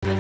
Wala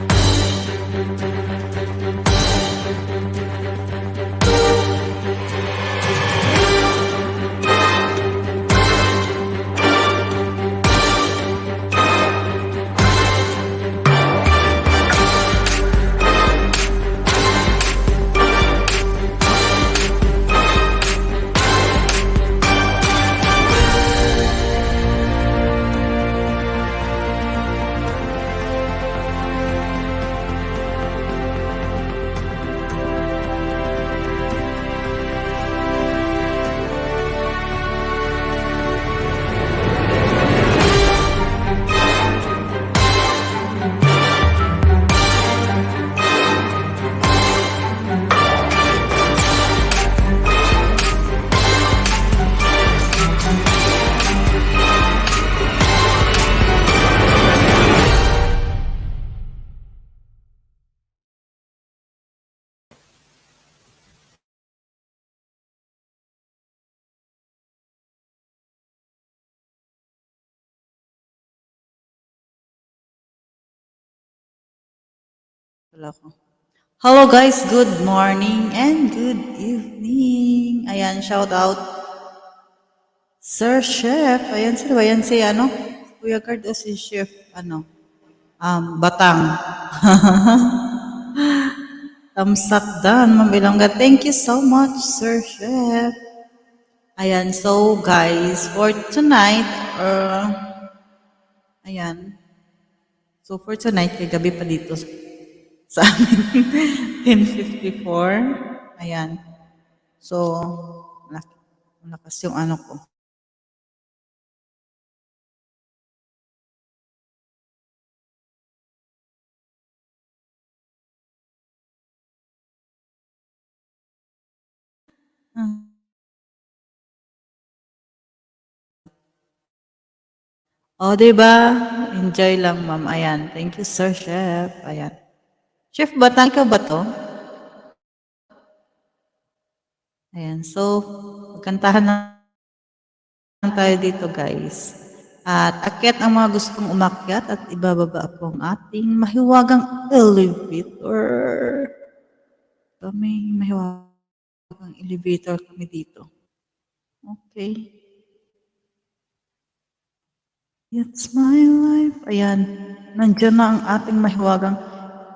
ko. Hello guys, good morning and good evening. Ayan, shout out Sir Chef. Ayan, sino ba yan? Si ano? Kuya Card o si Chef, ano? Batang. Tamsak dan, Ma'am Ilongga. Thank you so much, Sir Chef. Ayan, so guys, for tonight, ayan, so for tonight, kay gabi pa dito sa amin, 10:54. Ayan. So, malakas yung ano ko. Hmm. Oh, 'di ba? Enjoy lang, ma'am. Ayan. Thank you, Sir Chef. Ayan. Chef Batang, ikaw ba to? Ayan. So, magkantahan lang tayo dito, guys. At akyat ang mga gustong umakyat at ibababa po ang ating mahiwagang elevator. May mahiwagang elevator kami dito. Okay. It's my life. Ayan. Nandiyan na ang ating mahiwagang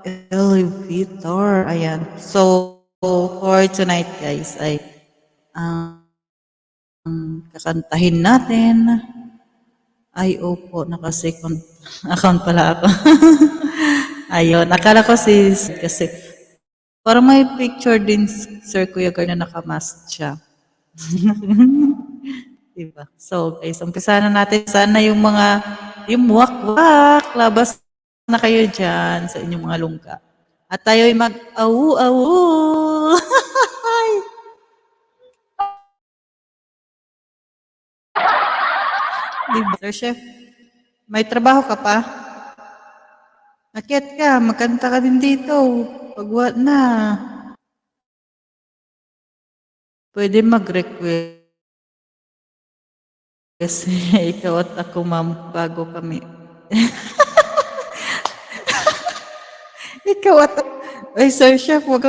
elevator. Ayan. So, for tonight, guys, ay ang kakantahin natin ay opo, naka-second account pala ako. Ayun. Akala ko kasi parang may picture din Sir Kuya Gar na nakamask siya. Diba? So, guys, umpisa na natin. Sana yung wak-wak, labas na kayo dyan sa inyong mga lungga. At tayo'y mag-awu-awu. Diba, Sir Chef? May trabaho ka pa? Akyat ka, magkanta ka din dito. Pagwa na. Pwede mag-request. Ikaw at ako, ma'am, bago kami. Ikaw at ay, Sir Chef, wag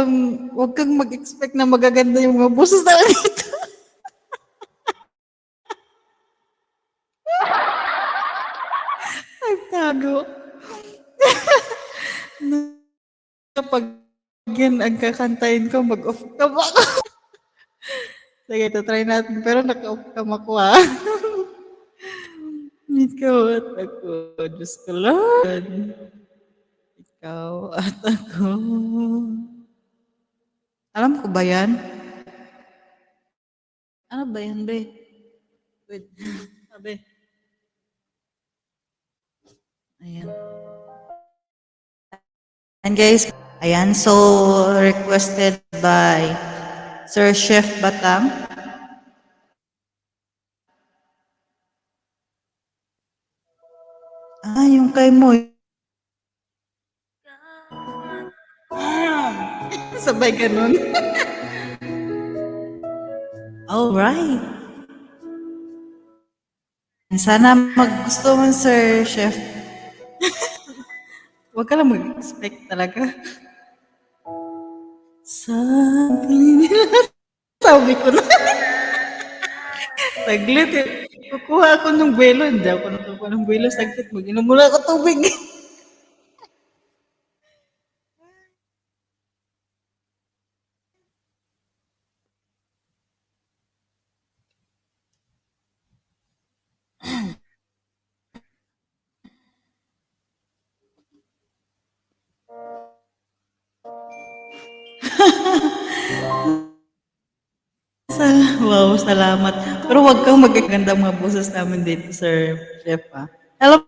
kang mag-expect na magaganda yung mga boses na dito. Ay, tago. Kapag yan ang kakantayin ko, mag-off cam ako. Sige, ito try natin. Pero naka-off cam ako, ha? Ikaw at ako. Diyos ko lang. Ikaw at ako. Alam ko ba yan? Ano ba yan, be? Wait. Sabi. Ayan. And guys, ayan. So, requested by Sir Chef Batang. Yung kay mo. Sabay ganun. Alright. Sana maggusto mo, Sir Chef. Huwag ka lang mag-expect talaga. Sabi nila, sabi ko na, saglit eh. Kukuha ako ng buwelo. Hindi ako nakukuha ng buwelo. Saglit, mag-inom muna ako tubig. Wow, salamat. Pero huwag kang magaganda mga boses namin dito, Sir Chef, ah. Alam,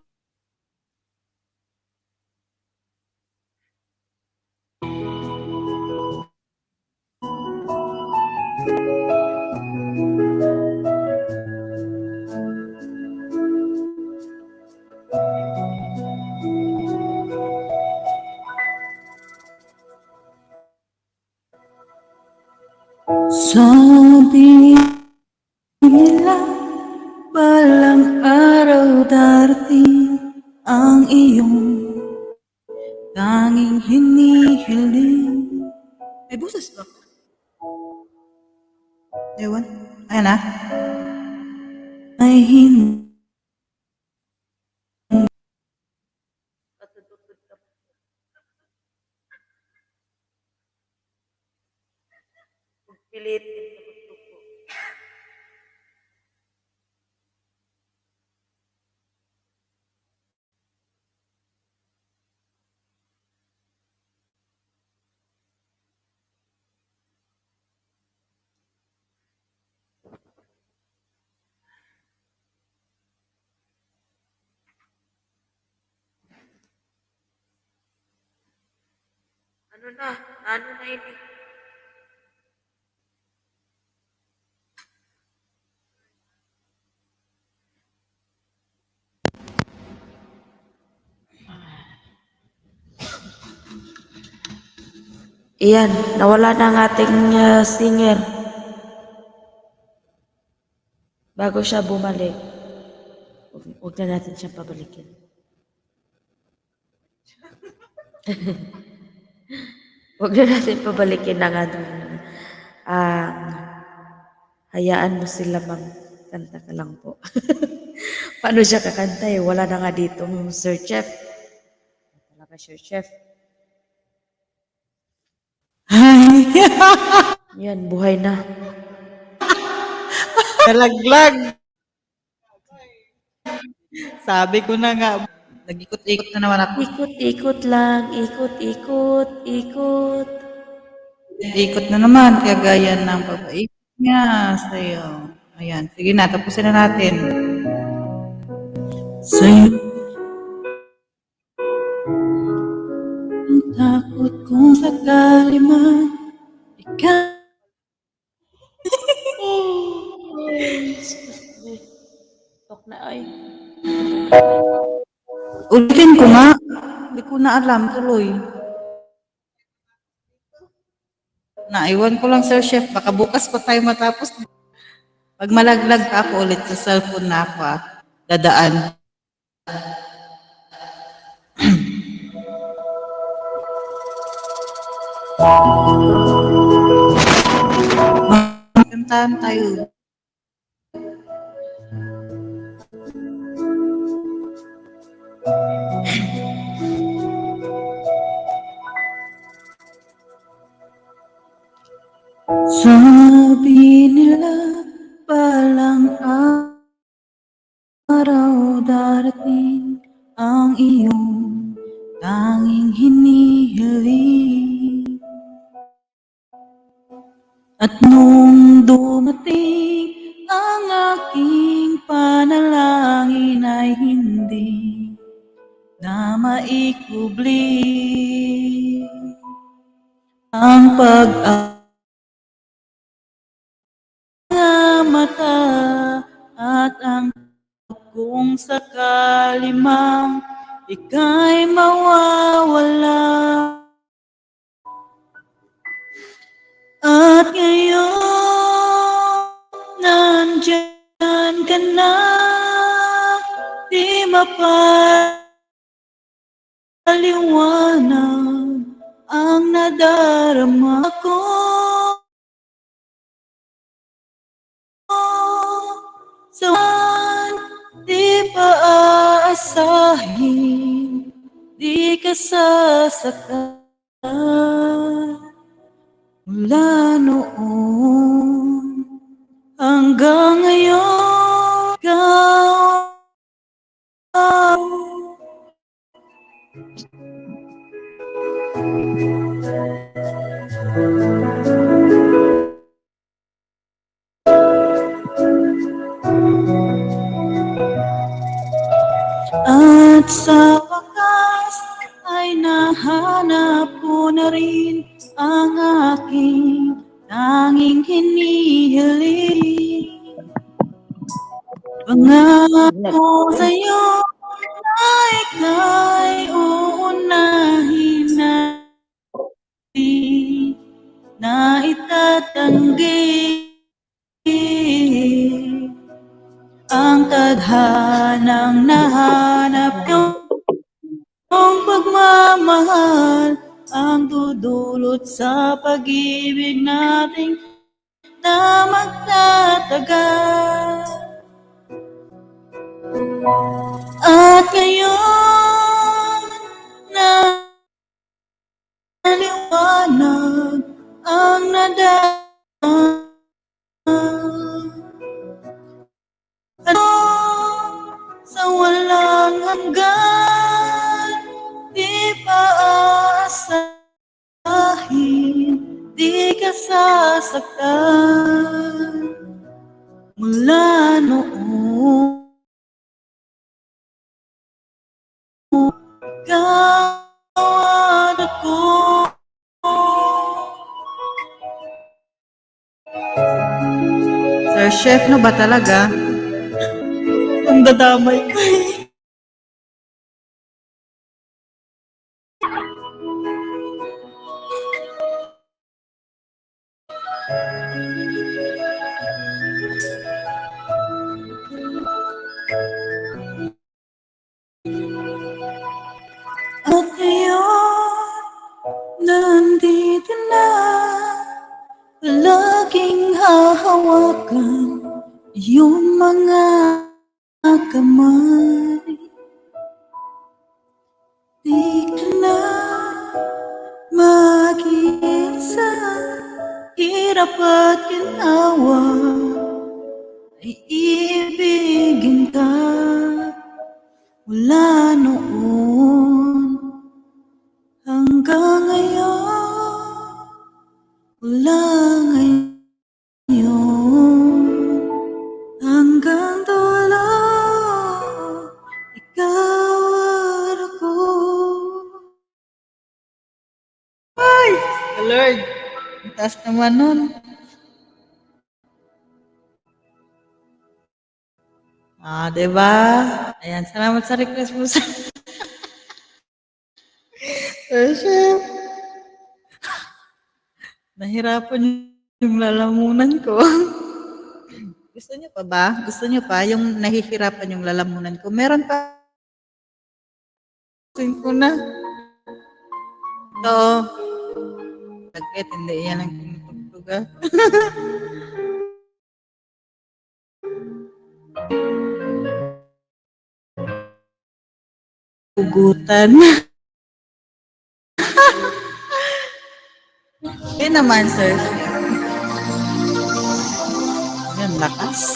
sabi nila, balang araw darating ang iyong tanging hinihiling. May boses ba? Ewan. Ayan na. Ay hindi. Ano na? Ano na ini? Iyan, nawala na ang ating singer bago siya bumalik. Huwag na natin siyang pabalikin. Huwag na natin pabalikin ang ano. Ang hayaan mo sila kanta ka lang po. Paano siya kakanta eh? Wala na nga dito Sir Chef. Talaga Sir Chef. Yan, buhay na. Nalaglag. Sabi ko na nga. Nag-ikot-ikot na naman ako. Ikot-ikot lang, ikot-ikot, ikot. Ikot na naman. Kaya gaya ng pag-ikot niya sa'yo. Ayan. Sige na. Tapusin na natin. Sa'yo ang takot kung sakali man ikaw. Tok na ay. Ulitin ko nga. Hindi ko na alam tuloy. Naiwan ko lang, Sir Chef. Baka bukas pa tayo matapos. Pag malaglag ka ako ulit sa cellphone na ako, ah. Dadaan. Kantahan tayo. Sabi nila palang araw darating ang iyong tanging hinihiling. At nung dumating ang aking panalangin ay hindi na maikubli ang mata at ang kung sakali mang ika'y mawawala. At ngayon, nandyan ka na, di mapalaya liwanag ang nadarama ko. Saan di pa aasahin, di ka sasaktan. Mula noon hanggang ngayon, ikaw at sa wakas ay nahanap ko na rin ang aking tanging hinihiling. Pangako sa'yo na ika'y uunahin natin na itatanggi ang tadhanang nahanap kong pagmamahal ang dudulot sa pag-ibig nating na magtatagal. At ngayon na liwanag ang nadarama sa walang hanggan, di pa aasahin, di ka sasaktan. Mula noon ikaw at ako. Sir Chef, no ba talaga? Ang dadamay ko eh. At ngayon, nandito na, laging hahawakan yung mga kamay. Di ka na mag-iisa, hirap at ginawa, ay iibigin ka. Mula noon hanggang ngayon, mula ngayon hanggang dulo, ikaw at ako. Ay, Lord, ang taas naman nun. Diba? Ayan, salamat sa request mo sa Chef. Nahirapan yung lalamunan ko. Gusto niyo pa ba? Gusto niyo pa yung nahihirapan yung lalamunan ko? Meron pa. Gusto ko na. Ito. Sakit, hindi yan ang tinutugtuga. Ugutan. Eh naman, sir. Yan, lakas.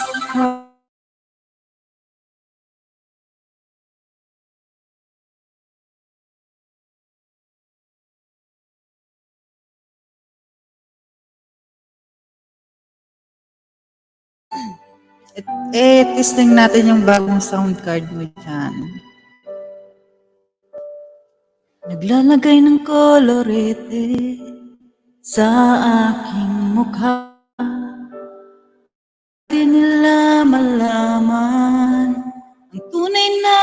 Testing natin yung bagong sound card mo dyan. Naglalagay ng kolorete sa aking mukha. Di nila malaman ang tunay na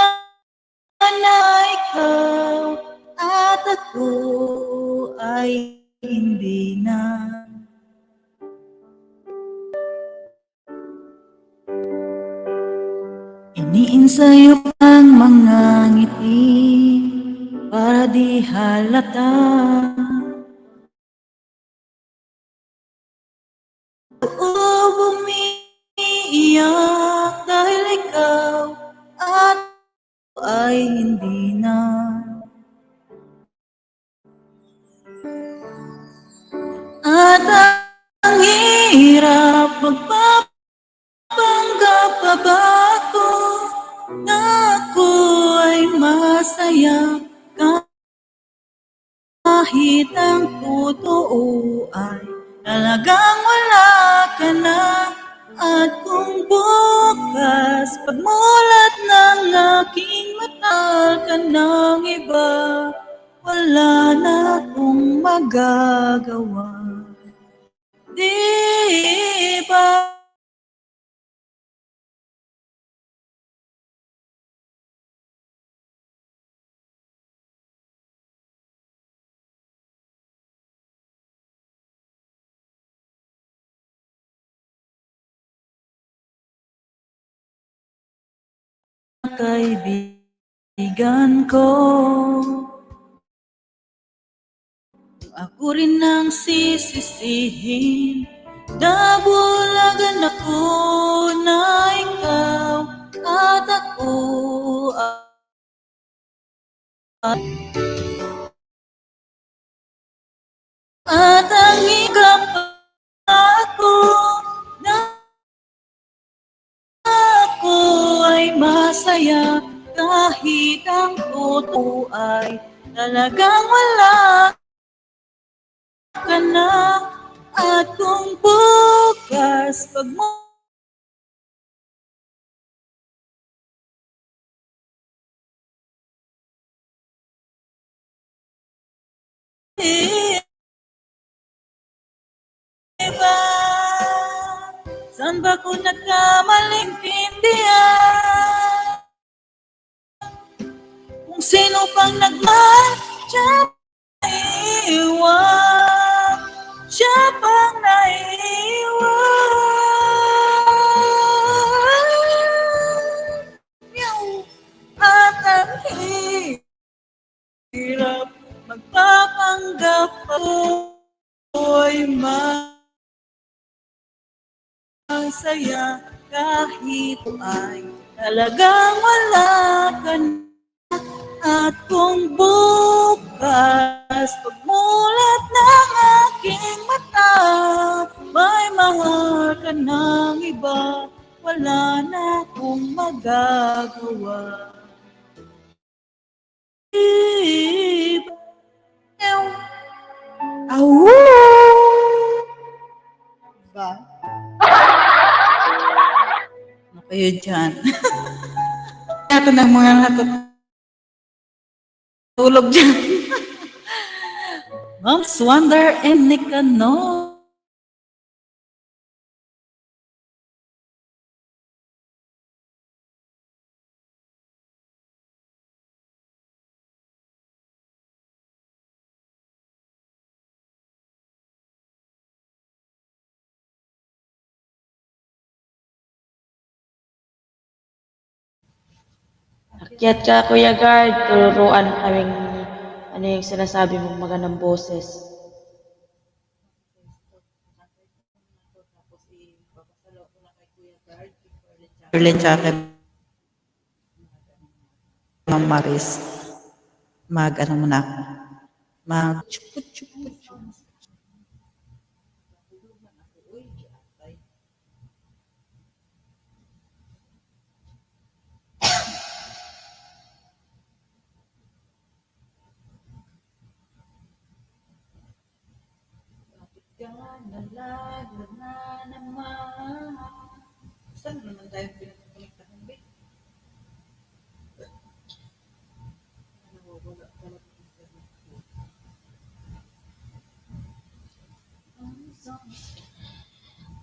ikaw at ako ay hindi na. Iniin sa'yo ang mga ngiti para di Umiiyak dahil ikaw at ay hindi na. At ang hirap magpapanggap pa ba ako na ako ay masaya kahit ang totoo ay talagang wala ka na. At kung bukas pagmulat ng aking mata ka ng iba, wala na akong magagawa. Di ba? Kaibigan ko, ako rin ang sisisihin. Nabulagan ako na ikaw at ako at ang higap ako na ako ay masaya kahit ang totoo ay talagang wala ka na. At kung bukas diba? Saan ba ko nagkamaling tindihan? Kung sino pang nagmadya naiiwan, siya pang naiiwan. At ang hirap magpapanggap ako'y masaya kahit ay talagang wala ka na. At kung bukas pagmulat ng aking mata may mahal ka ng iba, wala na akong magagawa. Diba? Awu! Ba? Ano kayo dyan? Ito ng mga natutulog dyan. Moms Wonder and Nicanor. Akyat ka, Kuya Guard. Turuan kaming ano yung sinasabi mong magandang boses. Berlin tsaka kay Ma'am Maris. Ano muna ako. Chuput, chuput, chuput. Nalaglag na naman. Saan naman tayo pinagkuliktahan, babe?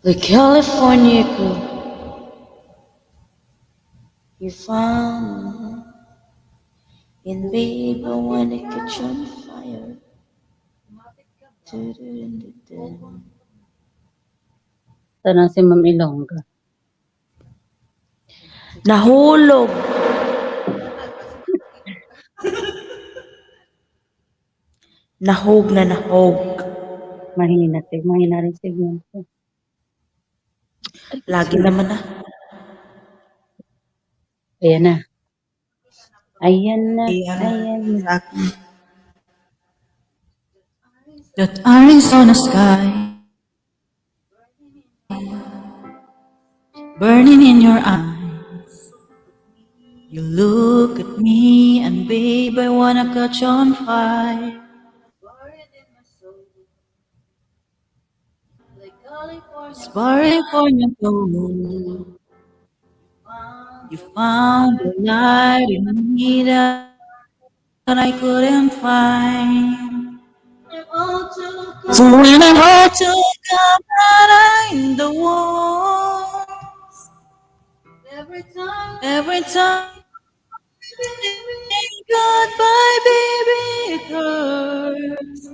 The California girl you found in babe, I wanna catch on fire. Tanang si Ma'am Ilongga. Nahulog. Nahog na nahog. Mahina rin signal ko. Lagi naman na. Ayan na. Ayan na. Ayan, Ayan na. sa akin. That Arizona sky burning in your eyes. You look at me and babe, I wanna catch on fire. California gold. You found the light in me that I couldn't find. So when I'm all took up in the walls, every time you say goodbye, baby, it hurts.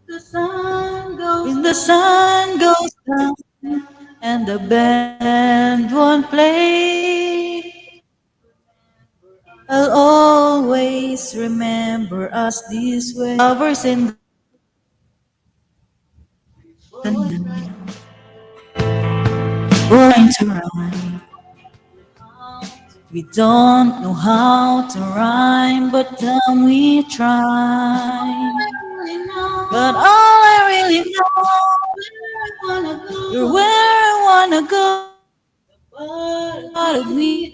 When the sun goes down and the band won't play, I'll always remember us this way. Lovers in the night, going to run. We don't know how to rhyme, but then we try. But all I really know, you're where I wanna go. Part of me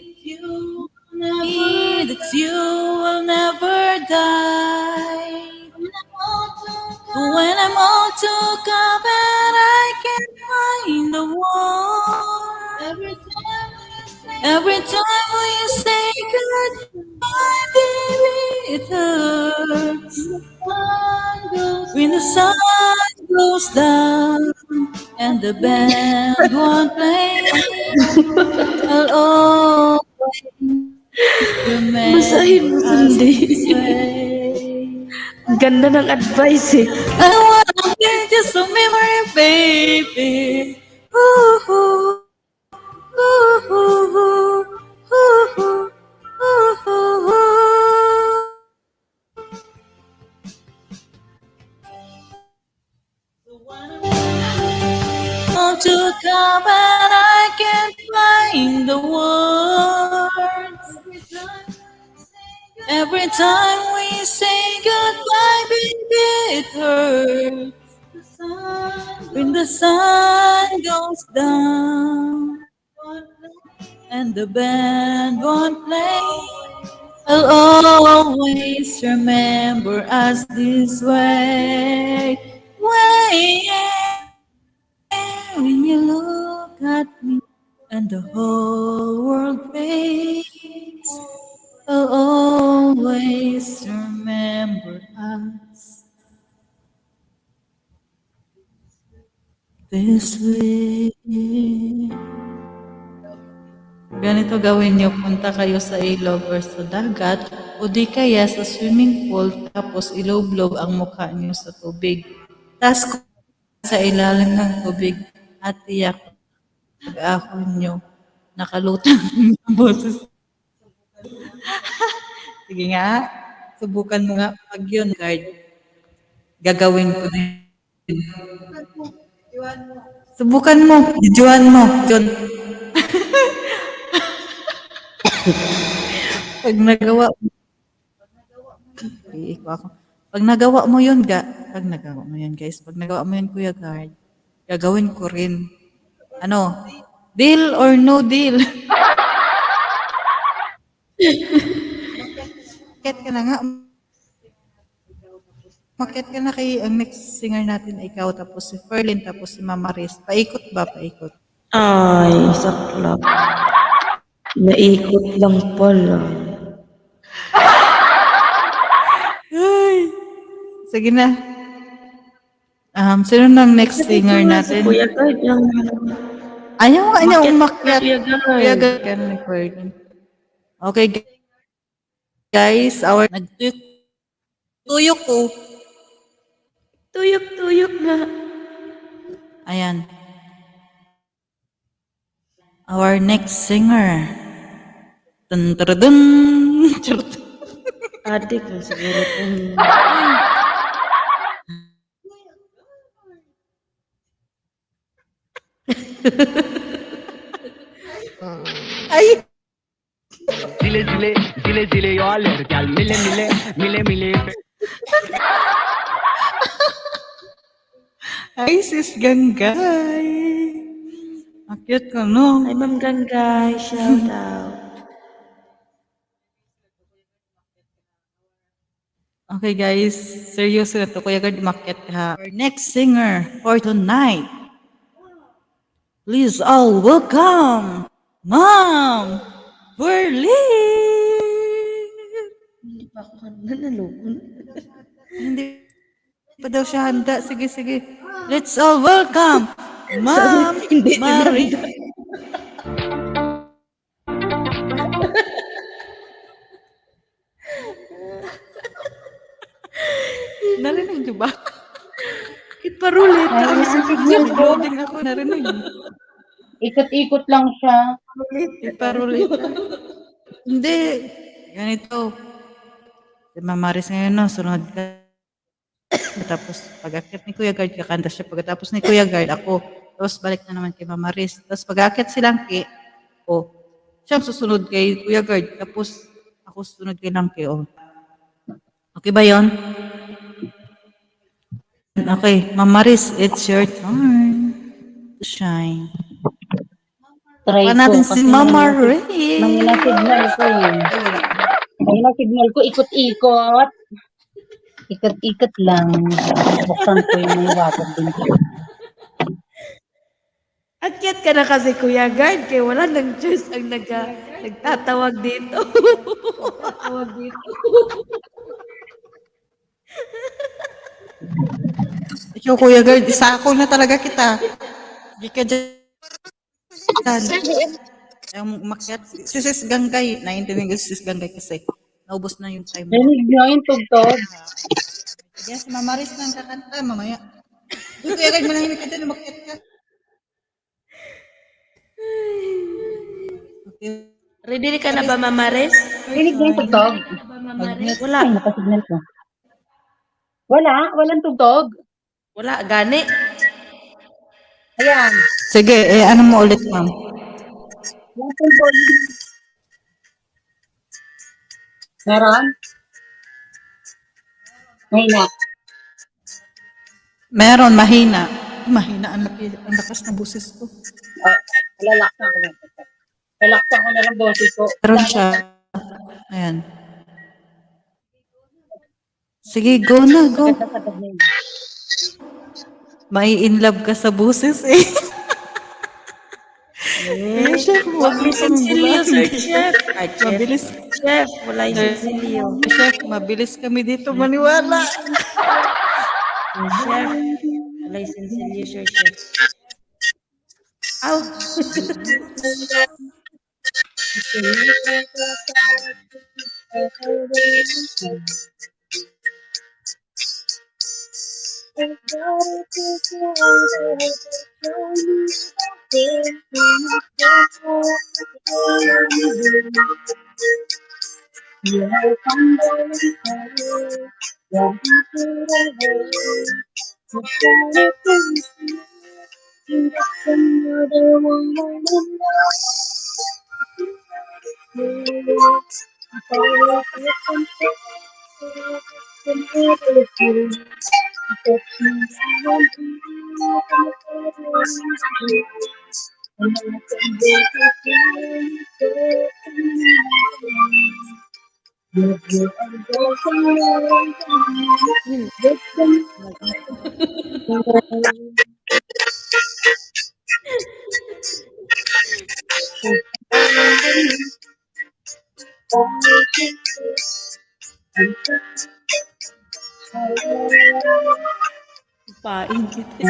that's you will never die. But when I'm all took up and I can't find the one, every time we say goodbye, baby, it hurts. When the sun goes down and the band won't play, I'll always Basahin remember mo us kundi. this way. Ang ganda ng advice eh. I wanna be just a memory, baby. Ooh, ooh, ooh, ooh, ooh, ooh, ooh, ooh. Want to come and I can't find the words. Every time we say goodbye, baby, it hurts. When the sun goes down and the band won't play, I'll always remember us this way. When you look at me and the whole world fades, I'll always remember us this way. Ganito gawin niyo, punta kayo sa ilog or sa dagat o di kaya sa swimming pool tapos iloblob ang mukha niyo sa tubig. Tapos kung sa ilalim ng tubig at tiyak pag-ahon niyo, nakalutang yung boses. Sige nga, subukan mo nga pag yun, guard. Gagawin ko din. Subukan mo, videoan mo. John. Pag nagawa mo, iiko ako. Pag nagawa mo yun, pag nagawa mo yun, guys, pag nagawa mo yun, Kuya Guard, gagawin ko rin. Ano? Deal or no deal? Makit ka na nga. Makit ka na kay ang next singer natin ay ikaw, tapos si Ferlin, tapos si Mama Riz. Paikot ba? Paikot. Ay, sakla. Naikot lang pala. Ay, sige na. Sino nang next singer Si natin? Kuya Guard yung Ayaw nga niya Umakyat umakyat. na, Kuya Guard. Kuya Guard ka na, Ferlin. Okay, guys, nagtuyok ko. tuyok-tuyok nga. Ayan. Our next singer. Dun, dun, dun. Adik lang siguro kung Ay, Zile zile, zile zile eu alerg, al mile mile, mile mile. ay sis Ganggay. Akyat ka, no? Hi, Ma'am Ganggay. Shout out. Okay guys, seryoso na to. Kuya Gard, umakyat ka. Our next singer for tonight. Please all welcome, Ma'am Berlin! Hindi pa ako nanalogon. Hindi pa daw siya handa. Sige, sige. Let's all welcome, Ma'am Hindi din Marie. handa. Narinig niyo ba? Iparulit. Mahina ang signal ko. Loading ako, narinig. Ikot-ikot lang siya. Iparulit. Hindi. Ganito. Si Mamaris ngayon, no, sunod ka. Tapos, pag-akit ni Kuya Guard, kakanta siya. Pagkatapos ni Kuya Guard, ako. Tapos, balik na naman kay Mamaris. Tapos, pag-akit si Langki, o, siya ang susunod kay Kuya Guard. Tapos, ako susunod kay Langki, o. Okay ba yon? Okay, Mamaris, it's your turn to shine. Try Pa ko. natin si Kasi Mama mahina Ray. signal ko eh. Mahina signal ko. Ikot-ikot. Ikot-ikot lang. Buksan ko yung may water din. Akyat ka na kasi Kuya Guard. Kaya wala nang choice ang nagtatawag dito. Ikaw, Kuya Guard, isako na talaga kita. Hindi ka dyan. Ayaw mong umakyat. Si Sis Ganggay, naiintindihan ko si Sis Ganggay kasi naubos na yung time mo. Rinig nyo yung tugtog. Sige, si Mama Riz nang kakanta mamaya. Uy, Kuya Guard, manahimik ka dyan, umakyat ka. Okay. Ready ka na ba, Mama Res? Rinig nyo yung tugtog. Wala. Ay, nakasignal ko. Walang tugtog. Wala. Gani. Ayan. Sige, ano mo ulit, ma'am? Yung tugtog. Meron? Mahina. Meron, mahina. Mahina, ang lakas ng busis ko. Lalaksan ko na. Lalaksan ko na lang boses ko. Meron siya. Ayan. Sige, go na, go. Sagad na yun. May in love ka sa busis eh. Eh, chef, huwag mo kang Sinsilyo, Sir bulan. Chef. Ay, Chef. Mabilis. Chef, wala yung sinsilyo. Chef, mabilis kami dito maniwala. Chef, wala yung sinsilyo, Sir Chef. Aw. Paing kita.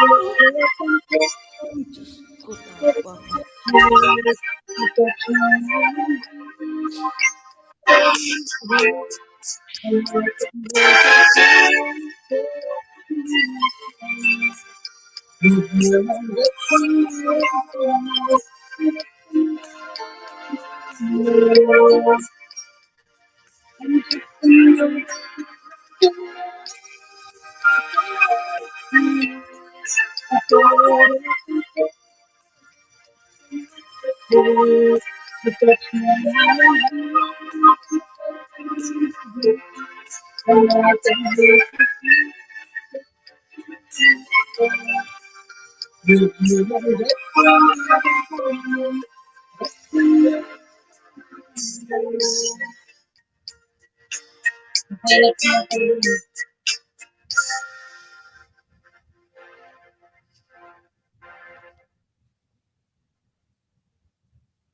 Ay, Diyos ko, tapang.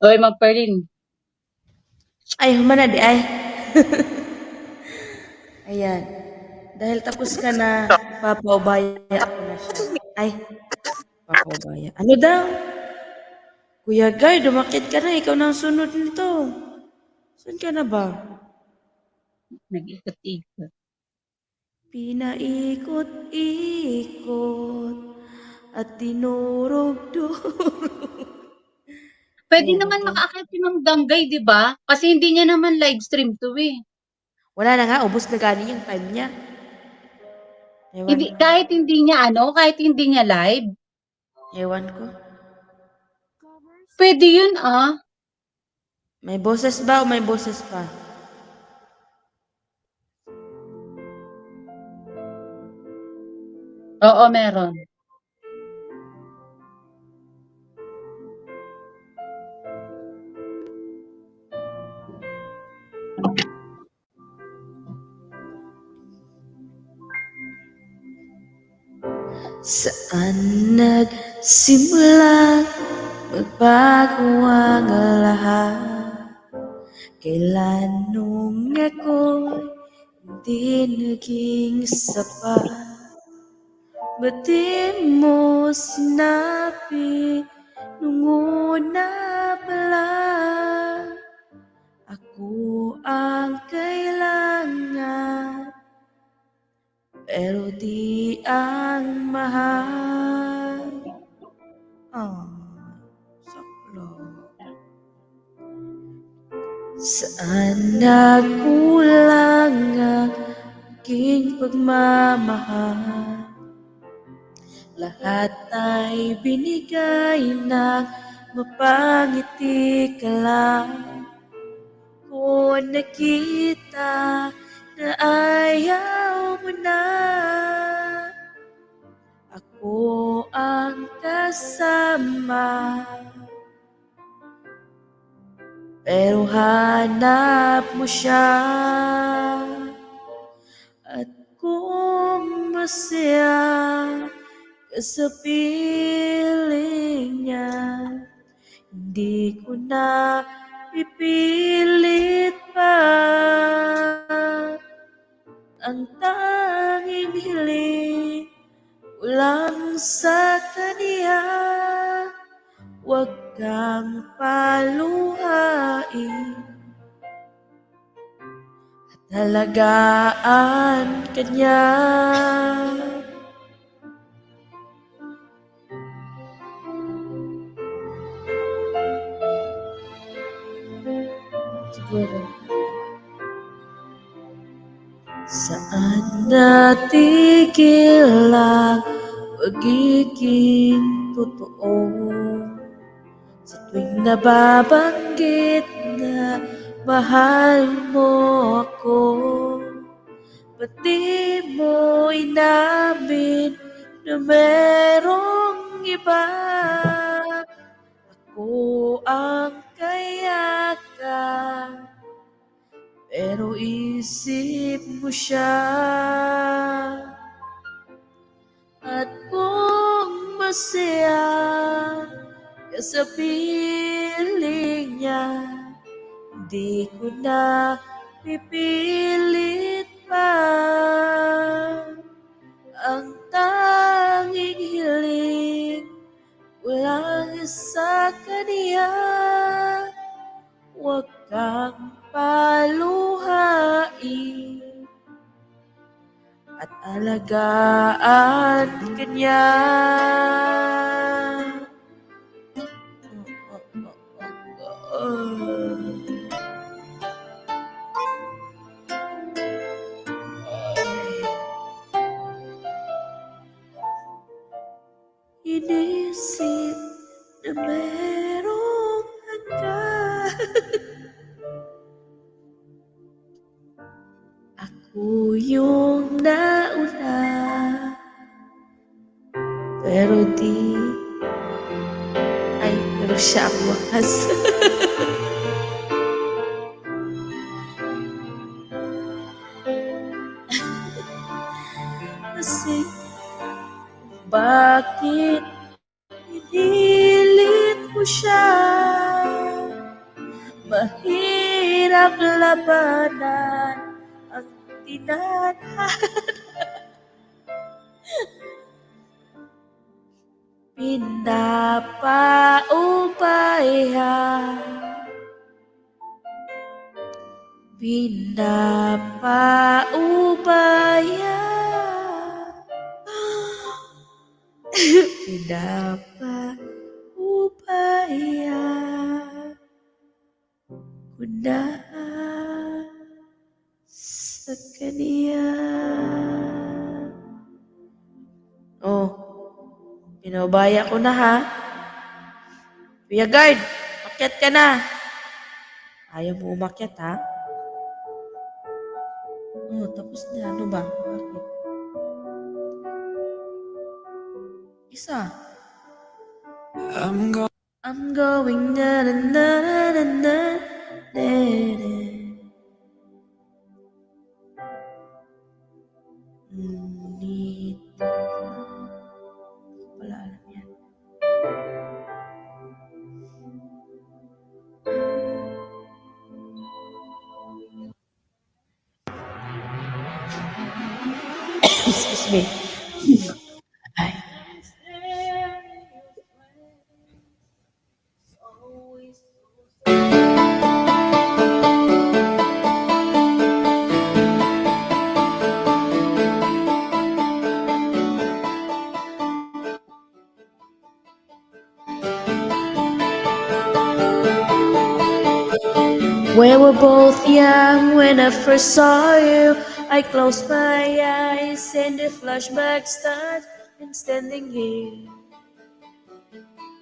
Oy, Magperlin. Ay, humana di ay. Ayan. Dahil tapos ka na, papaubaya ko na siya. Ay, papaubaya. Ano daw? Kuya Guy, dumakit ka na. Ikaw na ang sunod nito. Saan ka na ba? Nag-ikot-ikot. Pinaikot-ikot at dinurog-durog. Pwede Ayan, naman okay. makaakyat si Ma'am Danggay, di ba? Kasi hindi niya naman live stream to eh. Wala na nga, ubos na gani yung time niya. Ewan Hindi, ko. kahit hindi niya live, Ewan ko. pwede yun ah. May boses ba o may boses pa? Oo, meron. Saan nagsimula magbago ang lahat? Kailan nung ako'y hindi naging sapat? Ba't di mo sinabi nung una pa lang? Ako ang kailangan, pero di ang mahal. Ah, saklo. Saan nagkulang ang aking pagmamahal? Lahat ay binigay ng mapangiti ka lang. Ko nakita na ayaw mo na. Ako ang kasama, pero hanap mo siya. At kung masaya ka sa piling niya, hindi ko na pipilit pa. Ang tanging hiling ko lang sa kaniya, huwag kang paluhain at halagaan ka niya. Siguro. Saan natigil ang pagiging totoo? Sa tuwing nababanggit na mahal mo ako, pati mo inamin na merong iba. Ako ang kayakan, pero isip mo siya. At kung masaya ka sa piling niya, hindi ko na pipilit pa. Ang tanging hiling sa kaniya, huwag kang paluhain at alagaan kanya. Inisip na merong hanggan. Ako yung nauna, pero pero siya ang wakas. Kasi bakit pinilit mo siya? Mahirap labanan ang tinadhana. Pinapaubaya, pinapaubaya, pinapaubaya ko na sa kanya. Oh, pinaubaya ko na ha. Kuya Guard, akyat ka na. Ayaw mo umakyat ha? Oh, tapos na. Ano ba? Bakit? Isa. I'm going na na na na na na na. Ngunit wala alam yan. Excuse me. Ay. We were both young when I first saw you. I closed my eyes and the flashback starts. And standing here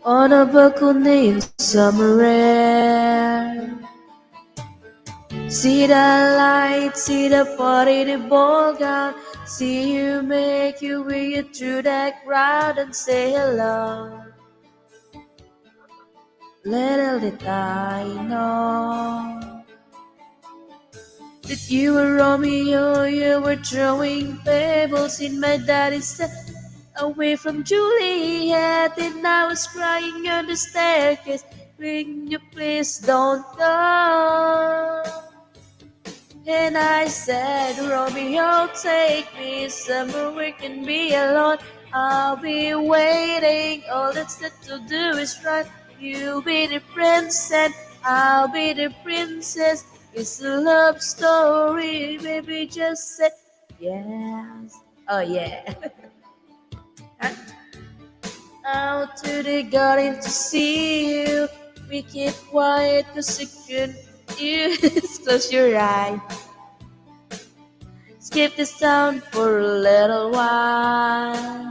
on a balcony in summer air. See the lights, see the party, the ball gown. See you make your way through that crowd and say hello. Little did I know that you were Romeo, you were throwing pebbles in my daddy's set away from Juliet, and I was crying on the staircase. Will you please don't go? And I said, Romeo, take me somewhere we can be alone. I'll be waiting, all that's left to do is right. You be the prince and I'll be the princess. It's a love story, baby, just say yes. Oh yeah. Out to the garden to see you. We keep quiet cause you couldn't close your eyes. Skip the sound for a little while.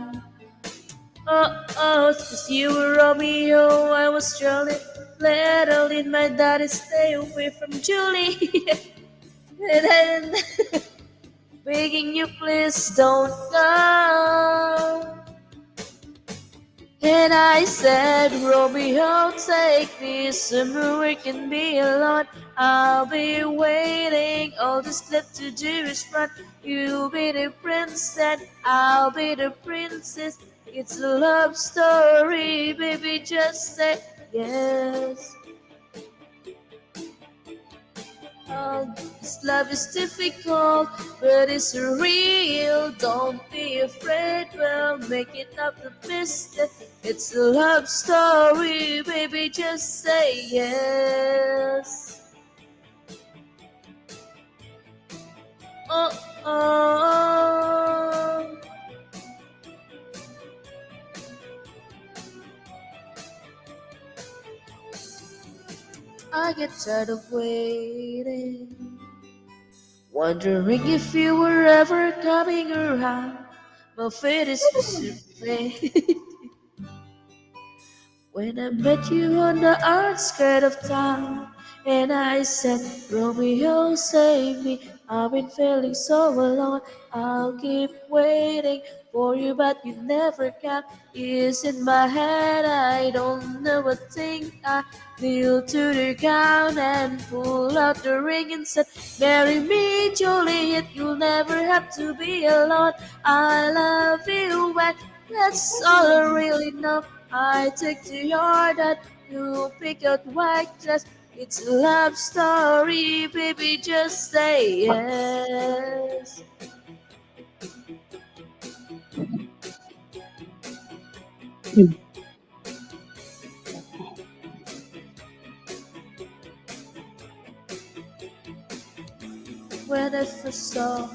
Oh, cause you were Romeo, I was Juliet. Little did my daddy stay away from Julie. And then, begging you please don't go. And I said, Romeo, take me somewhere we can be alone. I'll be waiting, all that's left to do is run. You'll be the prince and I'll be the princess. It's a love story, baby, just say yes. This love is difficult, but it's real. Don't be afraid, we'll make it up the mistake. It's a love story, baby, just say yes. Oh, oh. I get tired of waiting, wondering if you were ever coming around. My fate is specific. When I met you on the outskirts of town, and I said, Romeo, save me. I've been feeling so alone. I'll keep waiting for you, but you never come. It's in my head, I don't know what thing. I kneel to the ground and pull out the ring and said, marry me, Juliet. You'll never have to be alone. I love you, and that's all I really know. I take to your dad, you pick out white dress. It's a love story, baby, just say yes. When I first saw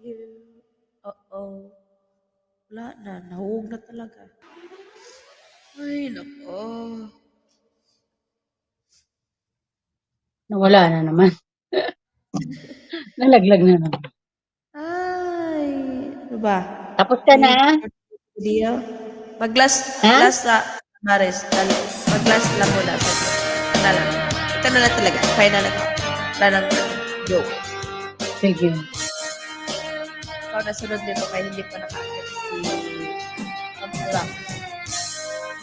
you, uh-oh, wala na, nahuog na talaga. Ay, nako. Nawala na naman. Nalaglag na naman. Ay, ano ba? Tapos ka na? Video? Mag-last, Ha? last sa Maris. Mag-last lang muna. Ito lang. Ito na lang talaga. Final na to. Wala nang go. Sige. Ikaw nasunod dito kaya hindi pa naka-akit si Kampulang.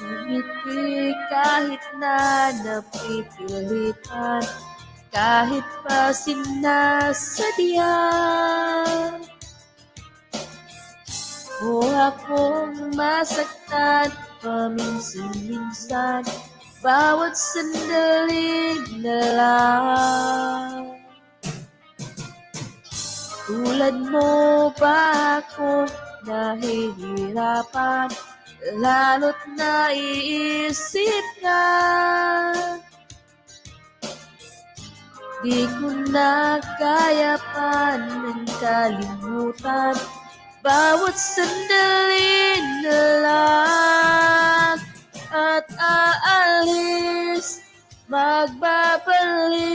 Ngiti kahit na napipilitan, kahit pa sinasadya, o akong masaktan paminsan-minsan, bawat sandali na lang. Tulad mo ba ako nahihirapan, lalo't naiisip ka? Di ko na kaya pa ng kalimutan, bawat sandali na lang. At aalis, magbabalik,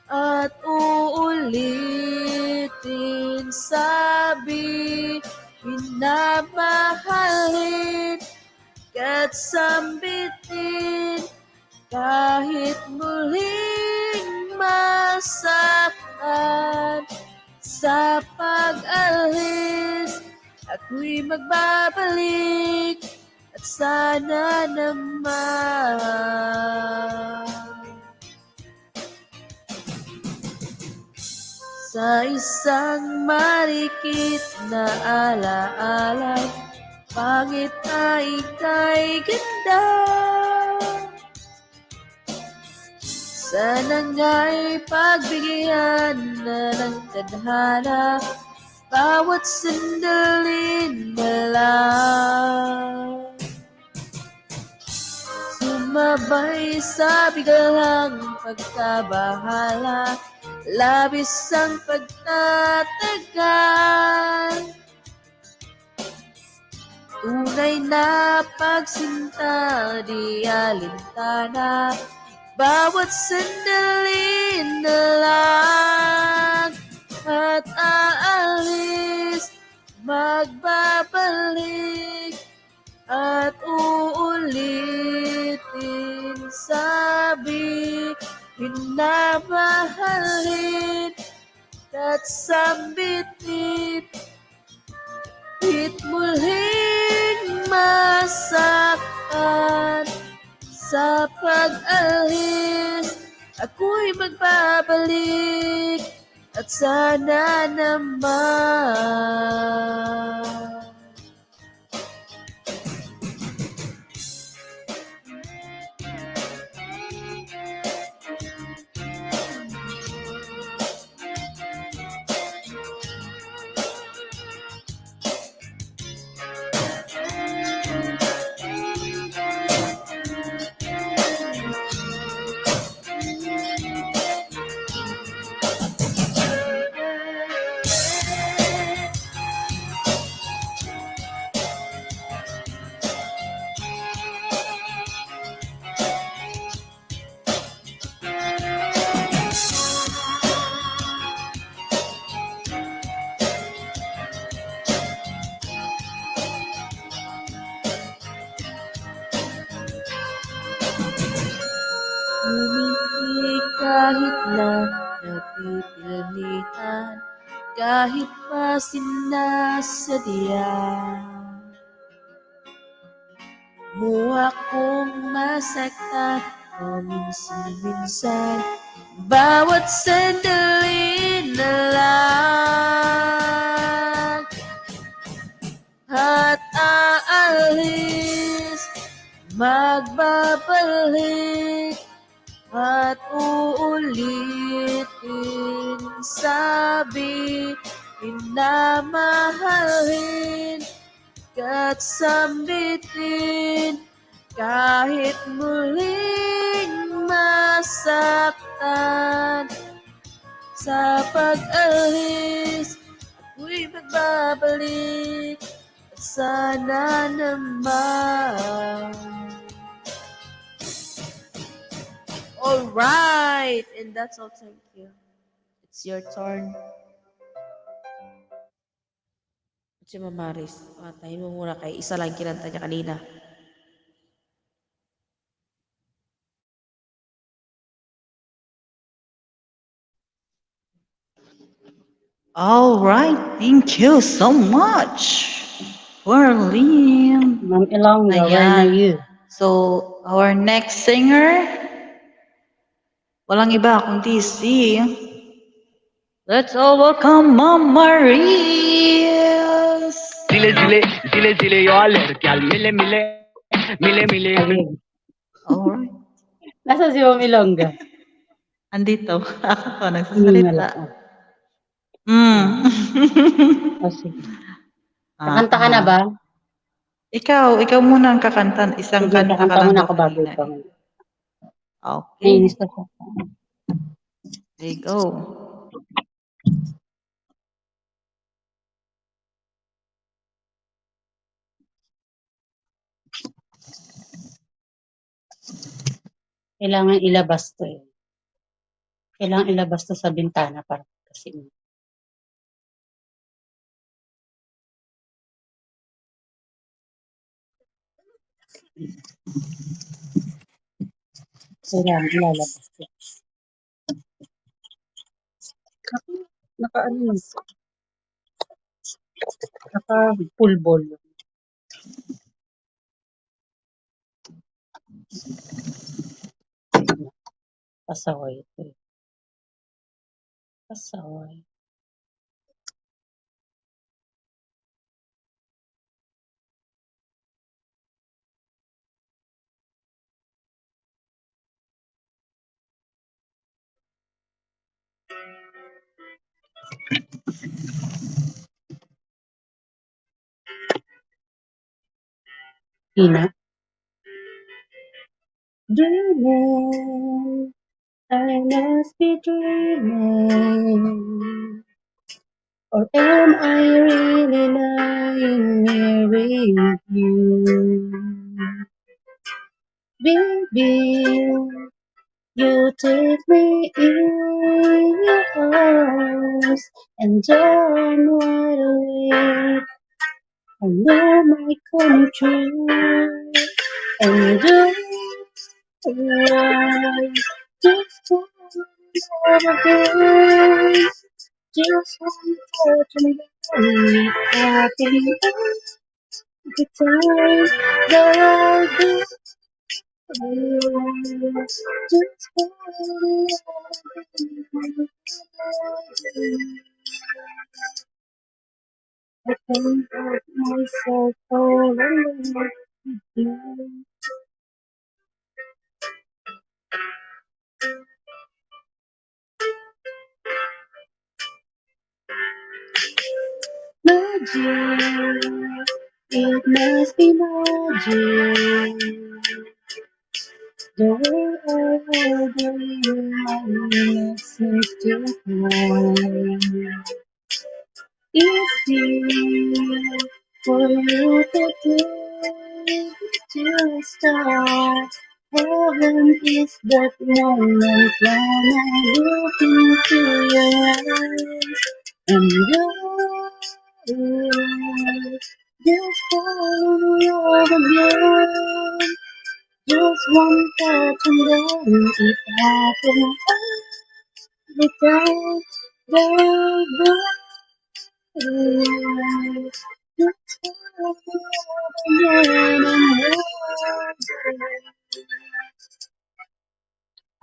at uulitin, sabi, minamahalin, ka't sambitin, kahit muling masaktan. Sa pag-alis, ako'y magbabalik, at sana naman sa isang marikit na alaala, pangit na ika'y ganda. Sana nga'y pagbigyan na ng tadhana, bawat sandali na lang. Sumabay sa biglang pagkabahala, labis ang pagtatagal. Tunay na pagsinta, di alintana, bawat sandali na lang. At aalis, magbabalik, at uulitin, sabi, minamahalin, at sambitin, hit muling masaktan. Sa pag-alis, ako'y magbabalik, at sana naman pipilitan kahit pa sinasadya mo akong masaktan paminsan-minsan bawat sandali na lang at aalis magbabalik at uulitin sabi pinamahalin ka't sambitin kahit muling masaktan sa pag-alis ako'y magbabalik sana naman. Alright, and that's all. Thank you. It's your turn. Si Mamaris, tayo mo muna kay isa lang kinanta niya kanina. All right, thank you so much, Berlin. Ma'am Ilongga, where are Ayan. you? So, our next singer, walang iba kundi si, let's all welcome Mom Marias. Zile zile zile zile yo alergyal mile mile mile mile. Ayun. Alright. Nasa si Ma'am Ilongga? Andito. Ako po, Hindi nagsasalita. lang. Mm. O sige. Kakanta ka na ba? Ikaw muna ang kakanta. Isang Sige, kanta ka kakanta lang muna daw ako bago kanina. ikaw. Okay. Nainis ka sa There you go. Kailangan ilabas to eh. Kailangan ilabas to sa bintana para kasi kailangan ilalabas to. Naka ano, naka full ball. Pasaway ito eh. Pasaway. Hina. Dreaming, I must be dreaming. Or am I really lying here with you? Baby, you take me in your arms and don't wide awake. I know my come true and don't rise. Just one again. Just one touch and then happy the time that I do. Just I can't help myself all alone with you. Magic, it must be magic. The way I hold you, my lips seems to hide. It's easy for you to take to a star. Heaven is that moment when I look into your eyes and you're just falling over again. Just one touch and then it happens without the words.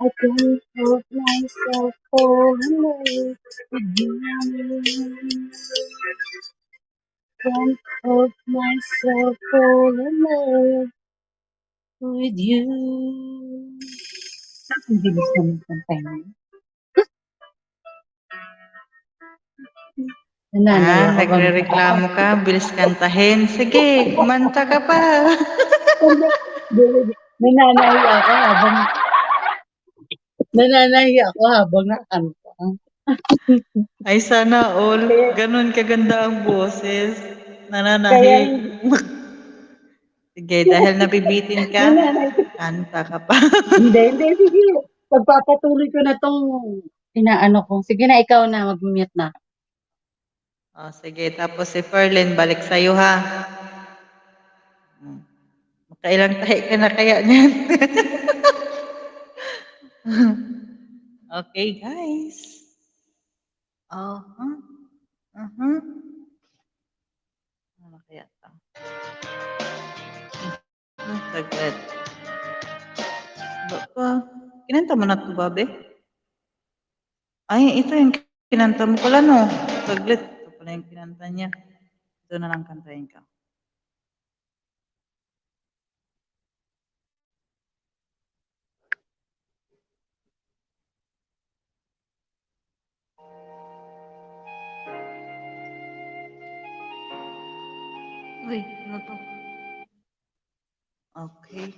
I can't help myself falling in love with you. Can't help myself falling in love with you. Ang bilis naman kanta yun. Nananay ako bang Nagrereklamo ka, bilis kantahin. Sige, kumanta ka pa. nananahi ako habang nakakanta. Ay, sana all. Kaya, Ganon kaganda ang boses. kaya Nananahi. Sige, dahil nabibitin ka, nananahi. kanta ka pa. Hindi, sige. Pagpapatuloy ko na tong inaano ko. Sige na, ikaw na, mag-mute na. O, sige, tapos si Ferlin, balik sa'yo ha. Makailang tahi ka na kaya niyan. Okay, guys. Uh-huh. Uh-huh. Ano kaya ito? Saglit. Ba, kinanta mo na ito, babe? Ay, ito yung kinanta mo pala, no? Saglit. Ito pala yung kinanta niya. Ito na lang kantahin ka. Uy, ano to? Okay.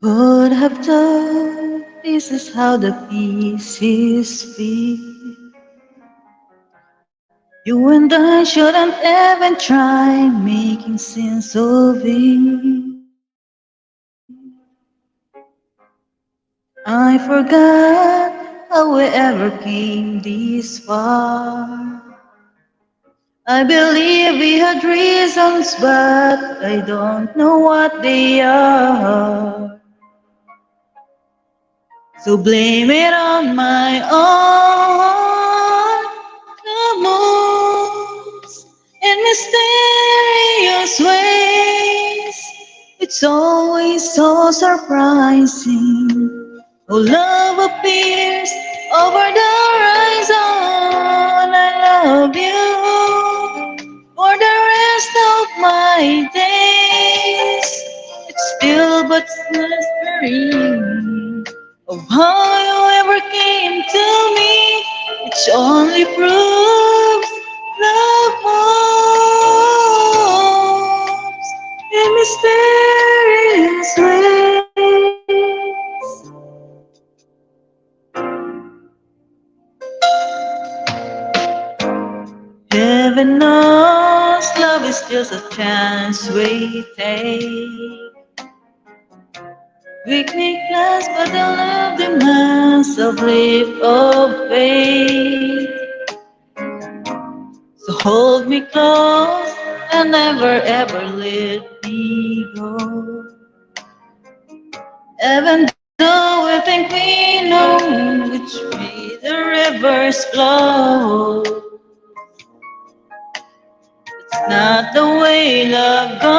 Would have done, this is how the pieces fit. You and I shouldn't even try making sense of it. I forgot how we ever came this far. I believe we had reasons, but I don't know what they are. So blame it on my own. The moves in mysterious ways. It's always so surprising. Oh, love appears over the horizon. I love you for the rest of my days. It's still but mystery of how you ever came to me, which only proves love moves in mysterious ways. Heaven knows love is just a chance we take. Weekly class, but I love the mass of leap of faith. So hold me close and never ever let me go. Even though we think we know which way the rivers flow, it's not the way love goes.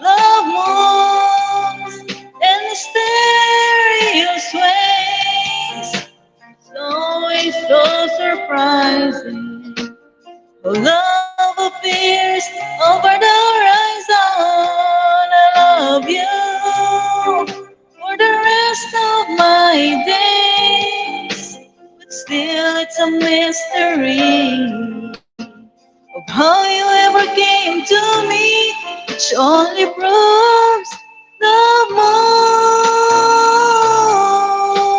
Love moves in mysterious ways. It's always so surprising. Oh, love appears over the horizon. I love you for the rest of my days. But still, it's a mystery of how you ever came to me, which only proves love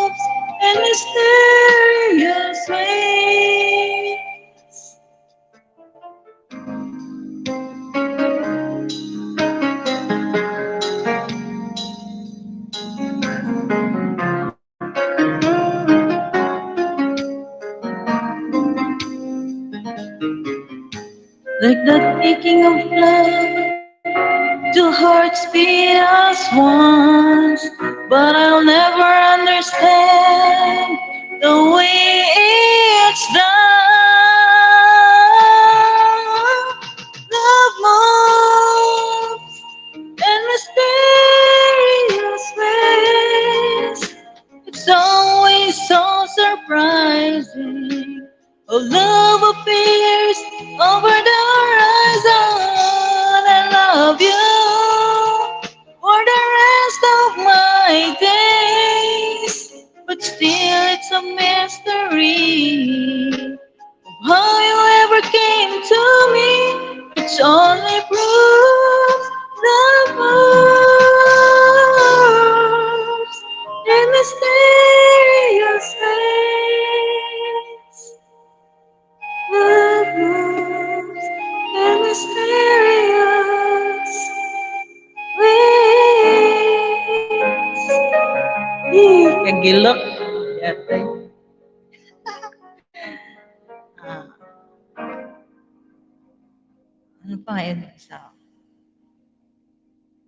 moves in mysterious ways. like the taking of love. Two hearts beat as once, but I'll never understand the way it's done. Love moves in mysterious ways. It's always so surprising. A love appears over the horizon. I love you for the rest of my days. But still, it's a mystery how you ever came to me. It's only proves love moves in mysterious ways. Love moves in mysterious ways. Kagilok. Yatay. Ah, ano pa nga yun? Isa.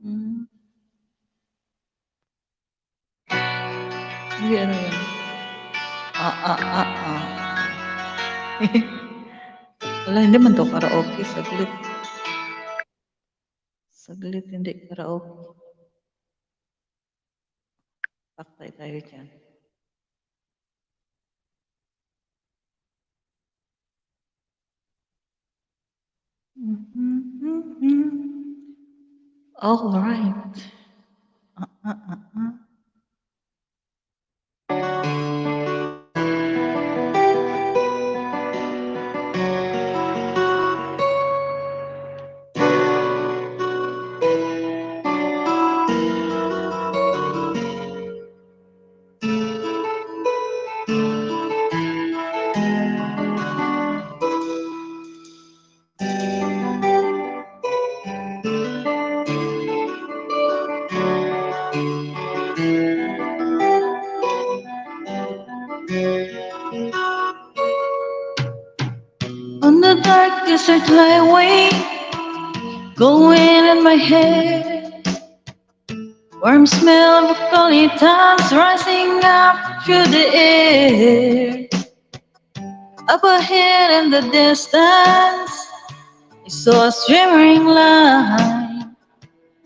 Hmm. Hindi, ano yun? Ah, ah, ah, ah. Wala, hindi man to karaoke. Saglit. Saglit, hindi karaoke. Paktay tayo dyan. All right. On the dark desert highway, going in my head, warm smell of eucalyptus rising up through the air. Up ahead in the distance, I saw a shimmering line.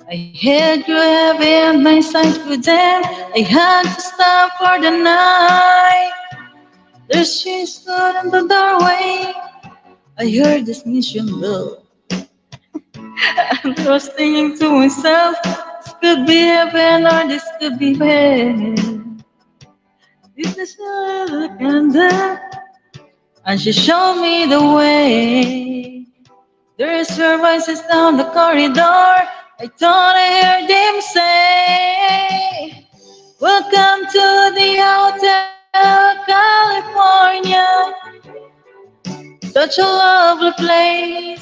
My head grew heavy and my sight grew dim. I had to stop for the night. There she stood in the doorway. I heard this mission bell. And I was thinking to myself, this could be heaven or this could be hell. This is the candle, and she showed me the way. There is her voices down the corridor. I thought I heard them say, welcome to the Hotel California. Such a lovely place.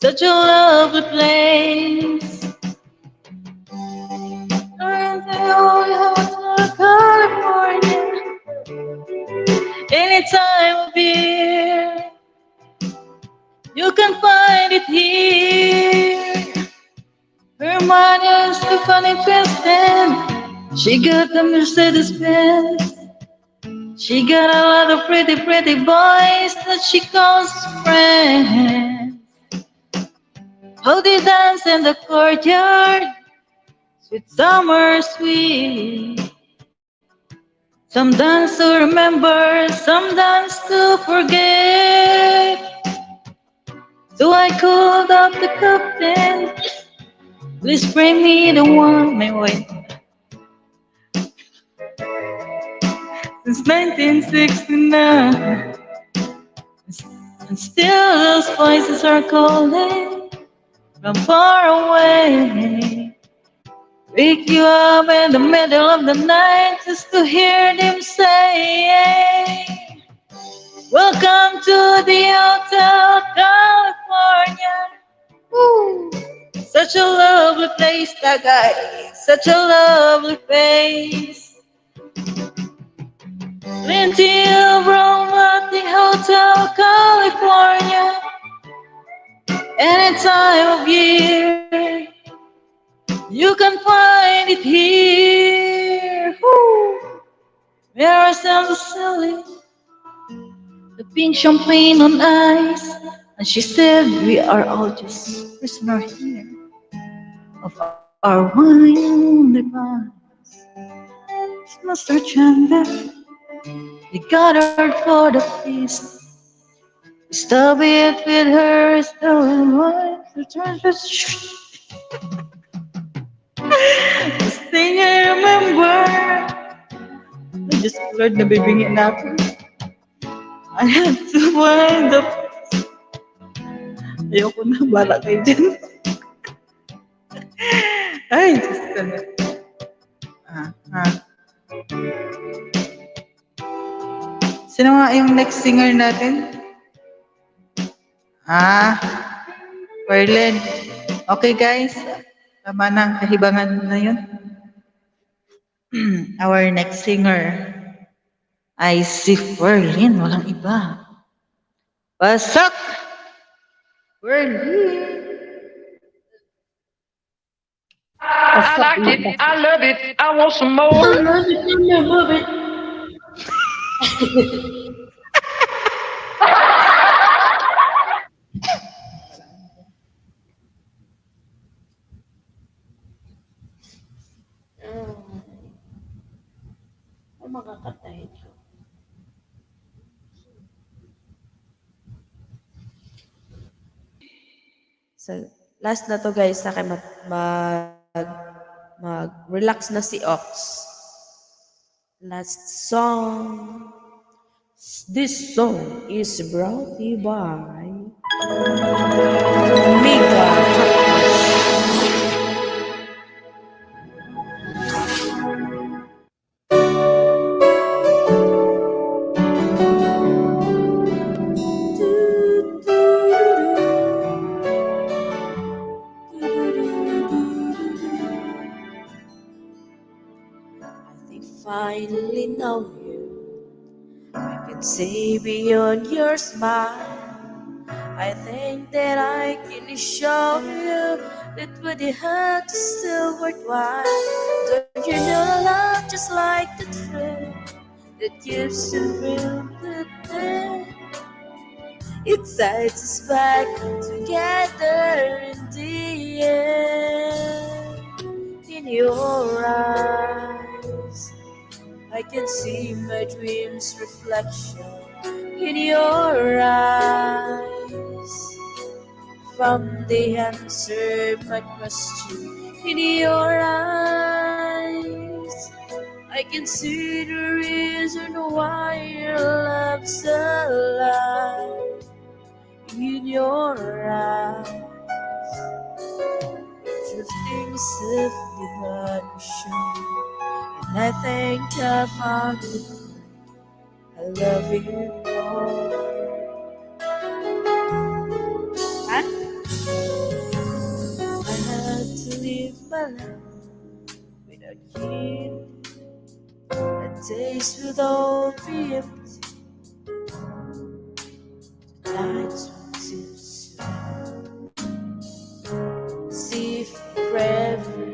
Such a lovely place. Around the Hotel California. Any time of year, you can find it here. Her money is too funny twisted. She got the Mercedes Benz. She got a lot of pretty, pretty boys that she calls friends. How they dance in the courtyard, sweet summer sweet. Some dance to remember, some dance to forget. So I called up the captain, please bring me the one. My way. Since 1969, and still those voices are calling from far away. Wake you up in the middle of the night just to hear them say, welcome to the Hotel California. Woo. Such a lovely place, that guy. Such a lovely place. Plenty of room at the Hotel California. Any time of year, you can find it here. Woo! Where ourselves are silly, the pink champagne on ice. And she said, we are all just prisoners here of our wine divine. Master Chandler, we gathered for the feast. We stub it with her stolen wine. The thing I remember, I just blurred na bibingin natin. I had to find the... Ayoko na, bala kayo dyan. Ay, Diyos ko na. Ah, ah. Sino nga yung next singer natin? Ah, Perlin. Okay guys, tama na, kahibangan na yun. Our next singer ay si Perlin, walang iba. Pasok! Perlin! I like it, I love it, I want some more. Ay, makakatay ko. So, last na to guys, na kayo mag-relax na si Ox. Last song. This song is brought to you by Mega. I think finally know you. I can see beyond your smile. I think that I can show you that what you had is still worthwhile. Don't you know love just like the thread that keeps the real there? It ties us back together in the end. In your eyes, I can see my dreams' reflection. In your eyes, from the answer my question. In your eyes, I can see the reason why your love's alive. In your eyes, the things have been shown, and I think I found it. I love you more. I had to live my life without you. A days without be empty. Nights were too soon. See forever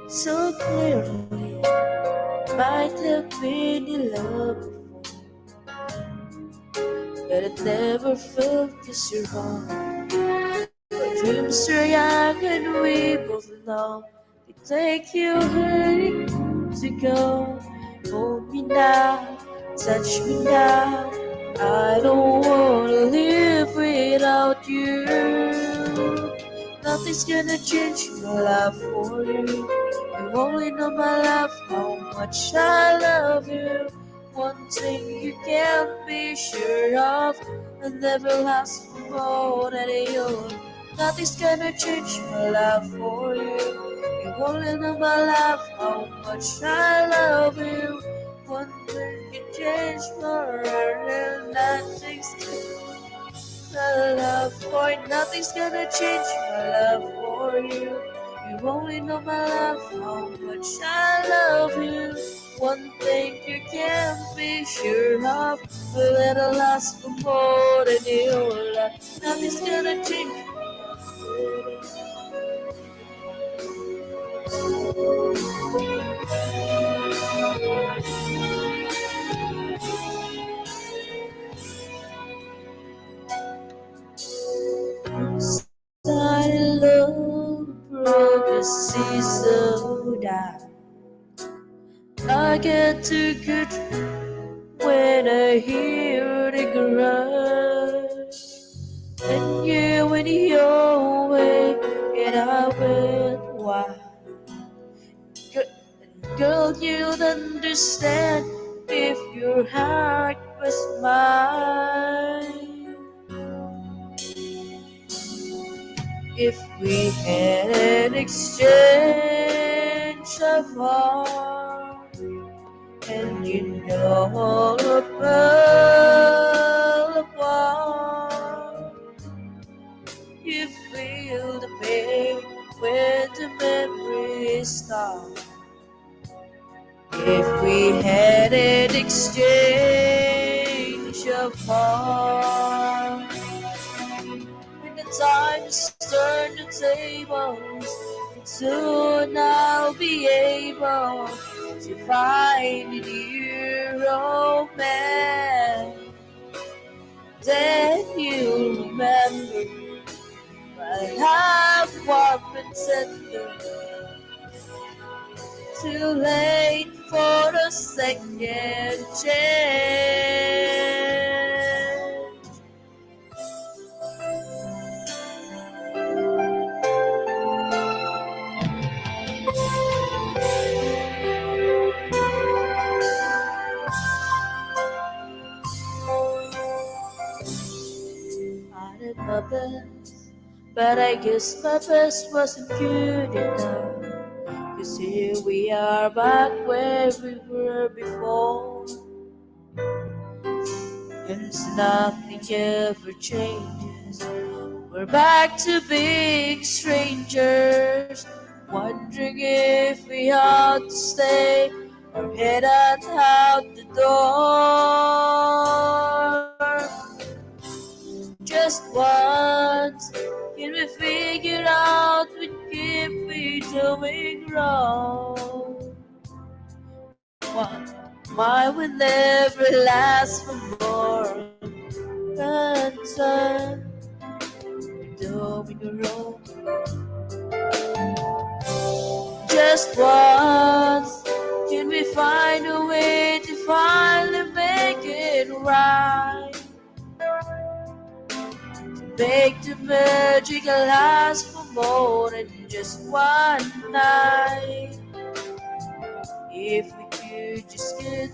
so clearly. Might have been in love before, but it never felt this wrong. Our dreams are young and we both know they take you where you need to go. Hold me now, touch me now. I don't wanna live without you. Nothing's gonna change my love for you. You only know my love, how much I love you. One thing you can't be sure of, I'll never last for more than you. Nothing's gonna change my love for you. You only know my love, how much I love you. One thing can change more than nothing's my love for you. Nothing's gonna change my love for you. You only know my love, how much I love you. One thing you can't be sure of, will it'll last for more than your love. Nothing's gonna change Silent progress is so down. I get too good when I hear the garage. And you went your way, and I went wild. Girl, you'd understand if your heart was mine. If we had an exchange of heart, and you know a pearl apart, you feel the pain when the memories start. If we had an exchange of heart, when the times turn the tables, soon I'll be able to find a new romance. Then you'll remember my life warm and tender. Too late for a second chance. I did my best, but I guess my best wasn't good enough. 'Cause here we are back where we were before. And nothing ever changes. We're back to being strangers, wondering if we ought to stay or head on out the door. Just once, can we figure out what keep we doing wrong? Why we never last for more than time? Doing wrong. Just once, can we find a way to finally make it right? Make the magic last for more than just one night. If we could just get,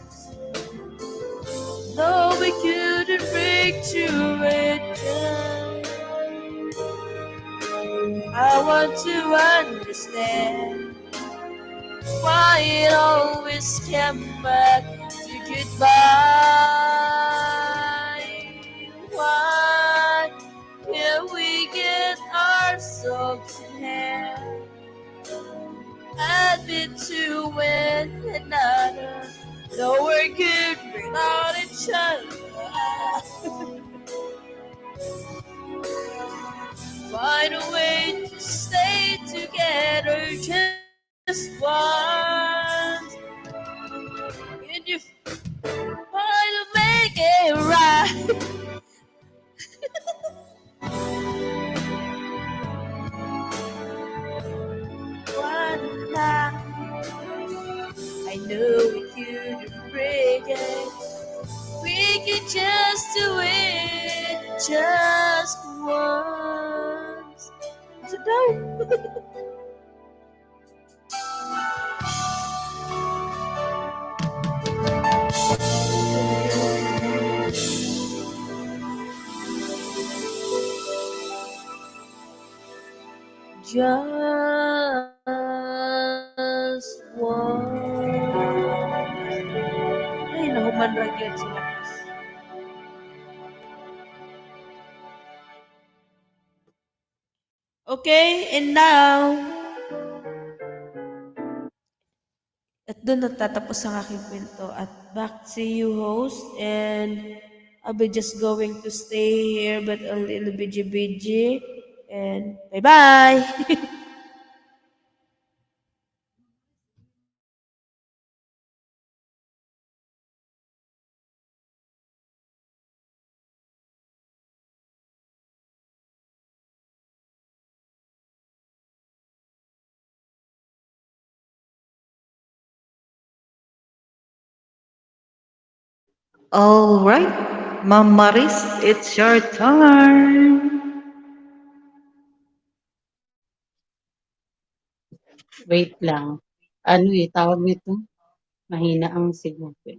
no, we couldn't break to it. I want to understand why it always came back to goodbye. Why can we get ourselves in hand? Admit to one another, though we're good without each other. Find a way to stay together just once. Can you find to make it right? One night, I know we couldn't break it. We could just do it just once. So don't. Just once. Ay, nahuman ra gyud sa lakas. Okay, and now, at doon natatapos ang aking kwento. At back to you, host. And I'll be just going to stay here, but a little busy. And bye-bye! All right, Ma'am Maris, it's your turn. Wait lang. Ano tawag nito? Mahina ang signal ko.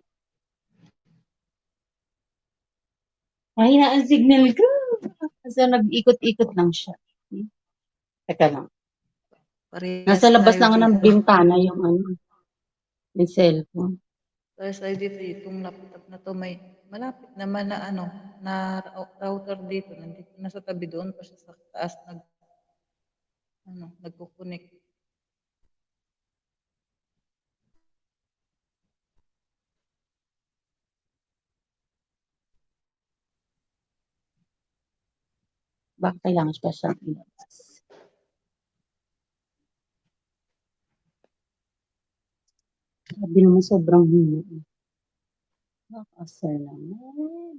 Mahina ang signal ko. Kasi nag-ikot-ikot lang siya. Teka lang. Parehas Nasa labas tayo lang ng dito. bintana yung yung cellphone. Parehas tayo dito. Itong laptop na to may malapit naman na na router dito. Nandito nasa tabi doon pa siya sa taas nagkukunik. Baka kailangan pa siyang ilabas. Sabi naman sobrang hina. Nakasar naman.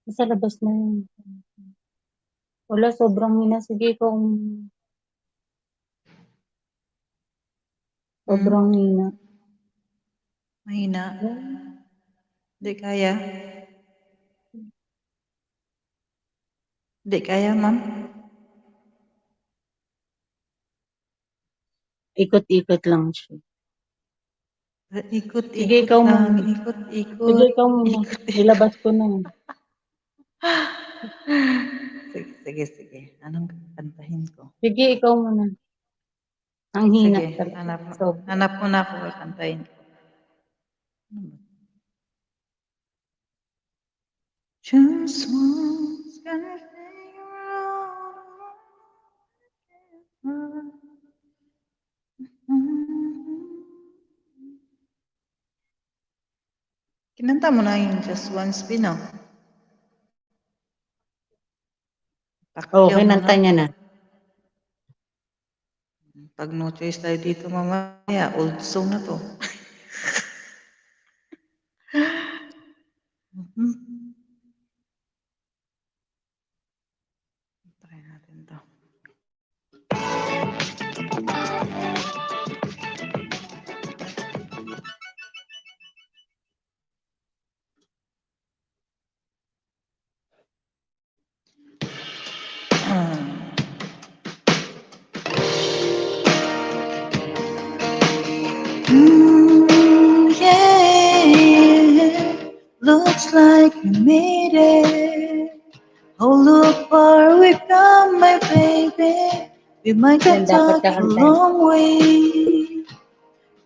Nasa labas na yun. Wala, sobrang hina. Sige, kung sobrang hina. Mahina. Hindi kaya. Hindi kaya, ma'am. Ikot-ikot lang siya. Sige, Ikot-ikot ikaw lang. muna. Sige, Ikot-ikot. ikaw muna. Ikot-ikot. Nilabas ko na. Sige. Anong kantahin ko? Sige, ikaw muna. Ang hina Sige, talaga. hanap, So, hanap ko na ako kakantahin ko. Ano ba? Just once gonna figure out. Kinanta mo na yung Just Once Pin, no? Pakyaw mo kinanta na. niya na. Pag no choice tayo dito mamaya, old song na to. Try natin to. Yeah, looks like we made it. Oh, look far we've come, my baby. We might Yan, have dapat talked a kakantahin. long way.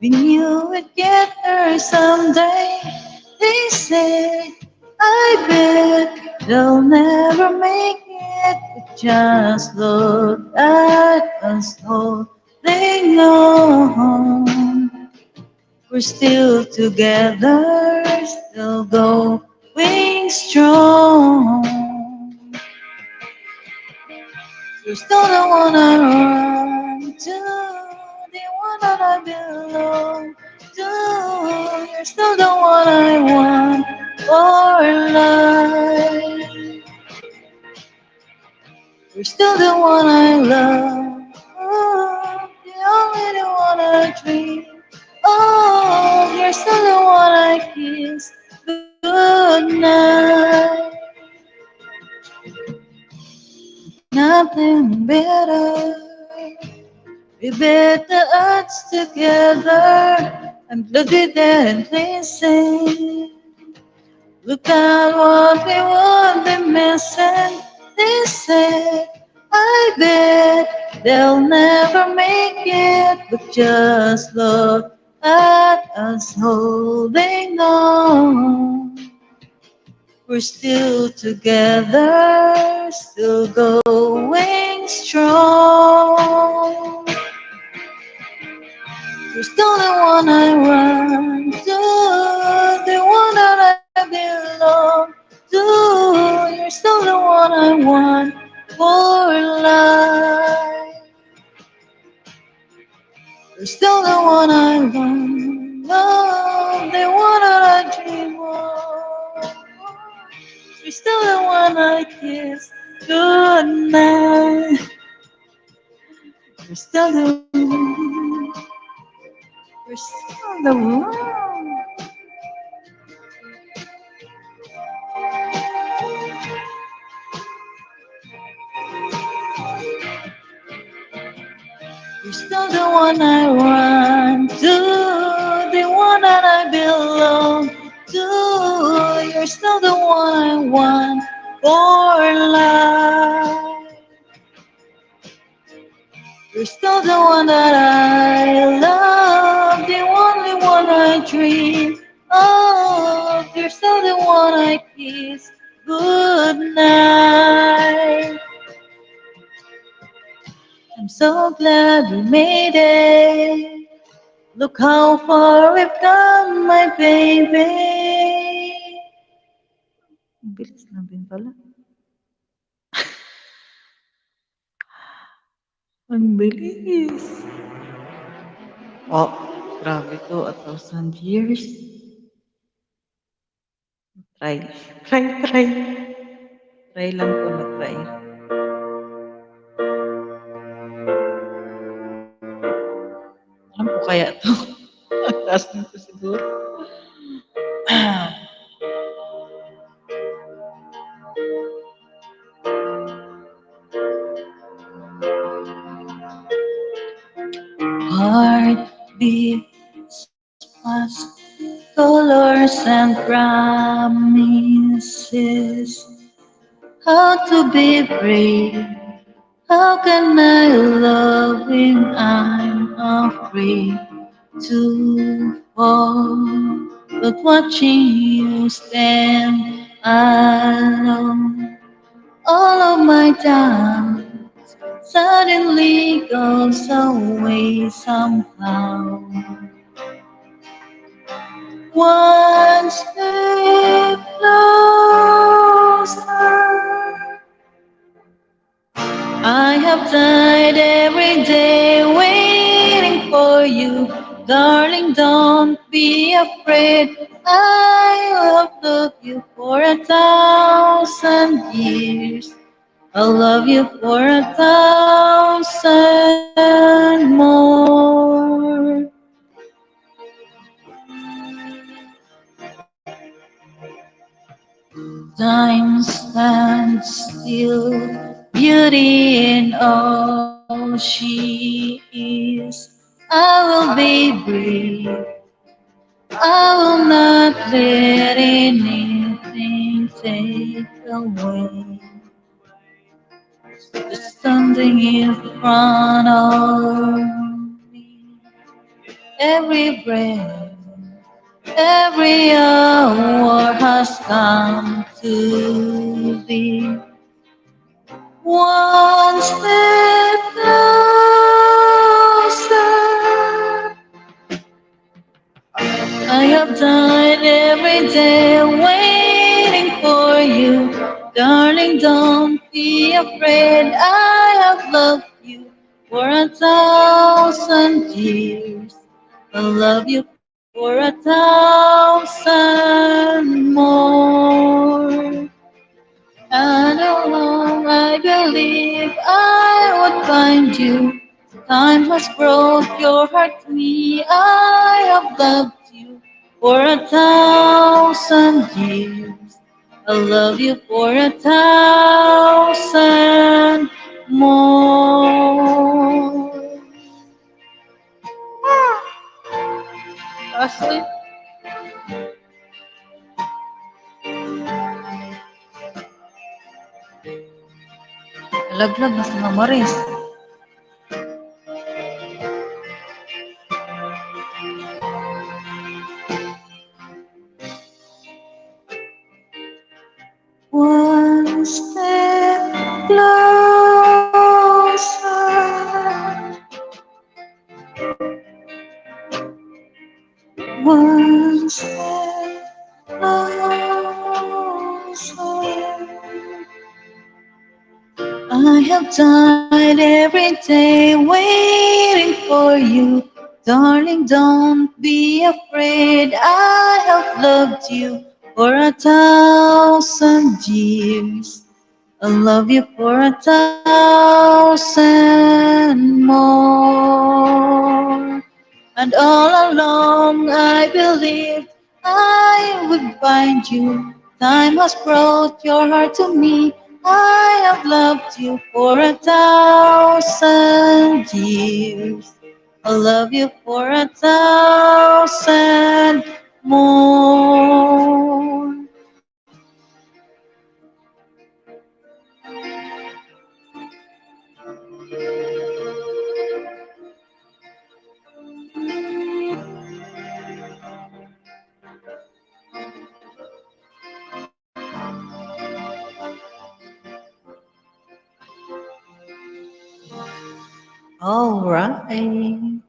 We knew we'd get there someday. They said, I bet they'll never make it. But just look at us holding on. We're still together, still going strong. You're still the one I run to, the one that I belong to. You're still the one I want for life. You're still the one I love, oh, the only one I dream. Oh, you're still the one I kiss good night. Nothing better. We bet the odds together. I'm looking there and listen. Look at what we would be missing. They said, I bet they'll never make it. But just look at us holding on. We're still together, still going strong. You're still the one I run to, the one that I belong to. You're still the one I want for life. You're still the one I want, love, the one that I dream of. You're still the one I kiss goodnight. You're still the one. You're still the one. You're still the one I run to, the one that I belong to. You're still the one I want for life. You're still the one that I love, the only one I dream of. You're still the one I kiss goodnight. I'm so glad we made it. Look how far we've come, my baby. Ang bilis na din pala. Ang bilis. Oh, grabe to. 1,000 years. Try. Try. Try lang po na try. Alam ko kaya to. Ang taas nito siguro. Heartbeats fast, colors and promises. How to be brave? How can I love when I'm afraid to fall? But watching you stand alone, all of my doubts suddenly goes away somehow. One step closer. I have died every day waiting for you. Darling, don't be afraid. I will love you for 1,000 years. I'll love you for 1,000 more. Time stands still, beauty in all she is. I will be brave. I will not let anything take away. Just standing in front of me, every breath. Every hour has come to be one step closer. I have died every day waiting for you. Darling, don't be afraid. I have loved you for 1,000 years. I'll love you for 1,000 more. And along I believe I would find you. Time has brought your heart to me. I have loved you for 1,000 years. I'll love you for 1,000 more. Asli, laglag na si Mama Riz. One step closer. One step closer. I I have died every day waiting for you. Darling, don't be afraid. I have loved you for 1,000 years. I'll love you for 1,000 more. And all along I believed I would find you. Time has brought your heart to me. I have loved you for 1,000 years. I'll love you for 1,000 more. All right.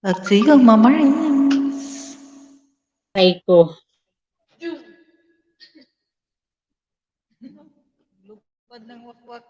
Back to you, Mama Rins. Ay ko. Lupad ng wakwak.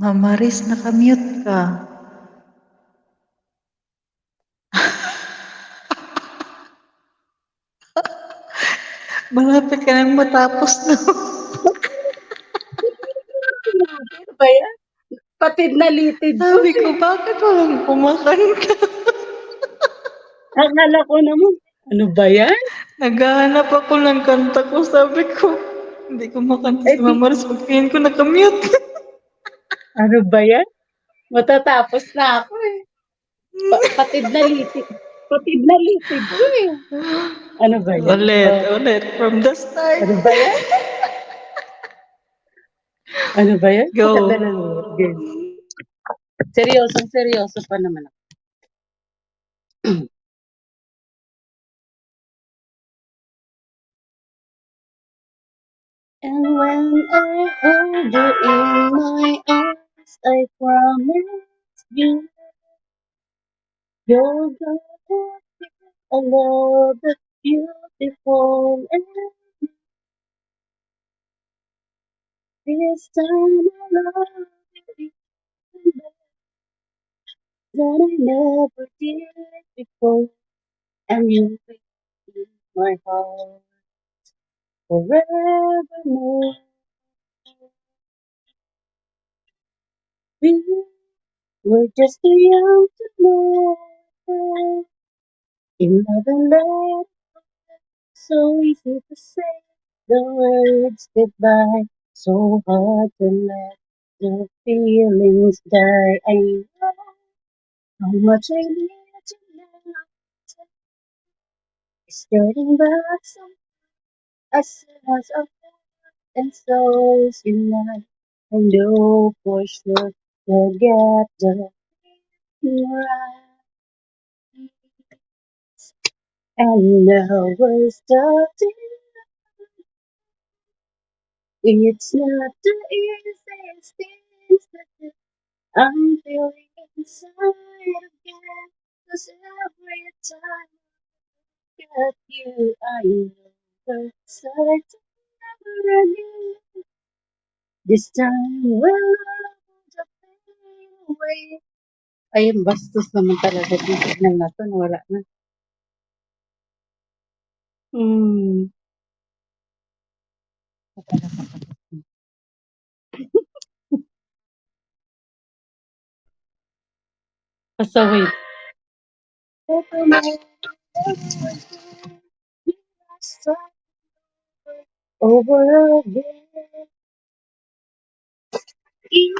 Mama Riz, nakamute ka. Malapit ka nang matapos na. Ano ba yan? Patid na litid ko Sabi ko, eh. bakit walang kumakan ka? Akala ko naman, ano ba yan? Naghahanap ako ng kanta ko. Sabi ko, hindi ko makanta Eh si di, Mama Riz. Pagtingin ko, nakamute. ano ba yan? Matatapos na ako eh. Patid na litid. Patid na litid ko eh. Ano ba yan? Ulit, Oh, ulit. From the start. ano ba yan? Ano ba yan? Go. Maganda na naman. Game. Seryosong seryoso pa naman ako. And when I hold you in my arms, I promise you, you're gonna feel a love that's beautiful. And this time I love you even better than I never did before. And you will be in my heart. forevermore. We were just too young to know. In love and love, so easy to say the words goodbye. So hard to let the feelings die. I know how much I need you now. Starting back some as soon as I and souls unite. I know for sure we'll get the thing right. And now we're starting. It's not the easiest thing to do. I'm feeling inside again. 'Cause every time I get you, I know we're starting over again. This time we'll love the pain away. Ayun, bastos naman talaga yung signal na to, wala na. Hmm, basta wait. Over again, you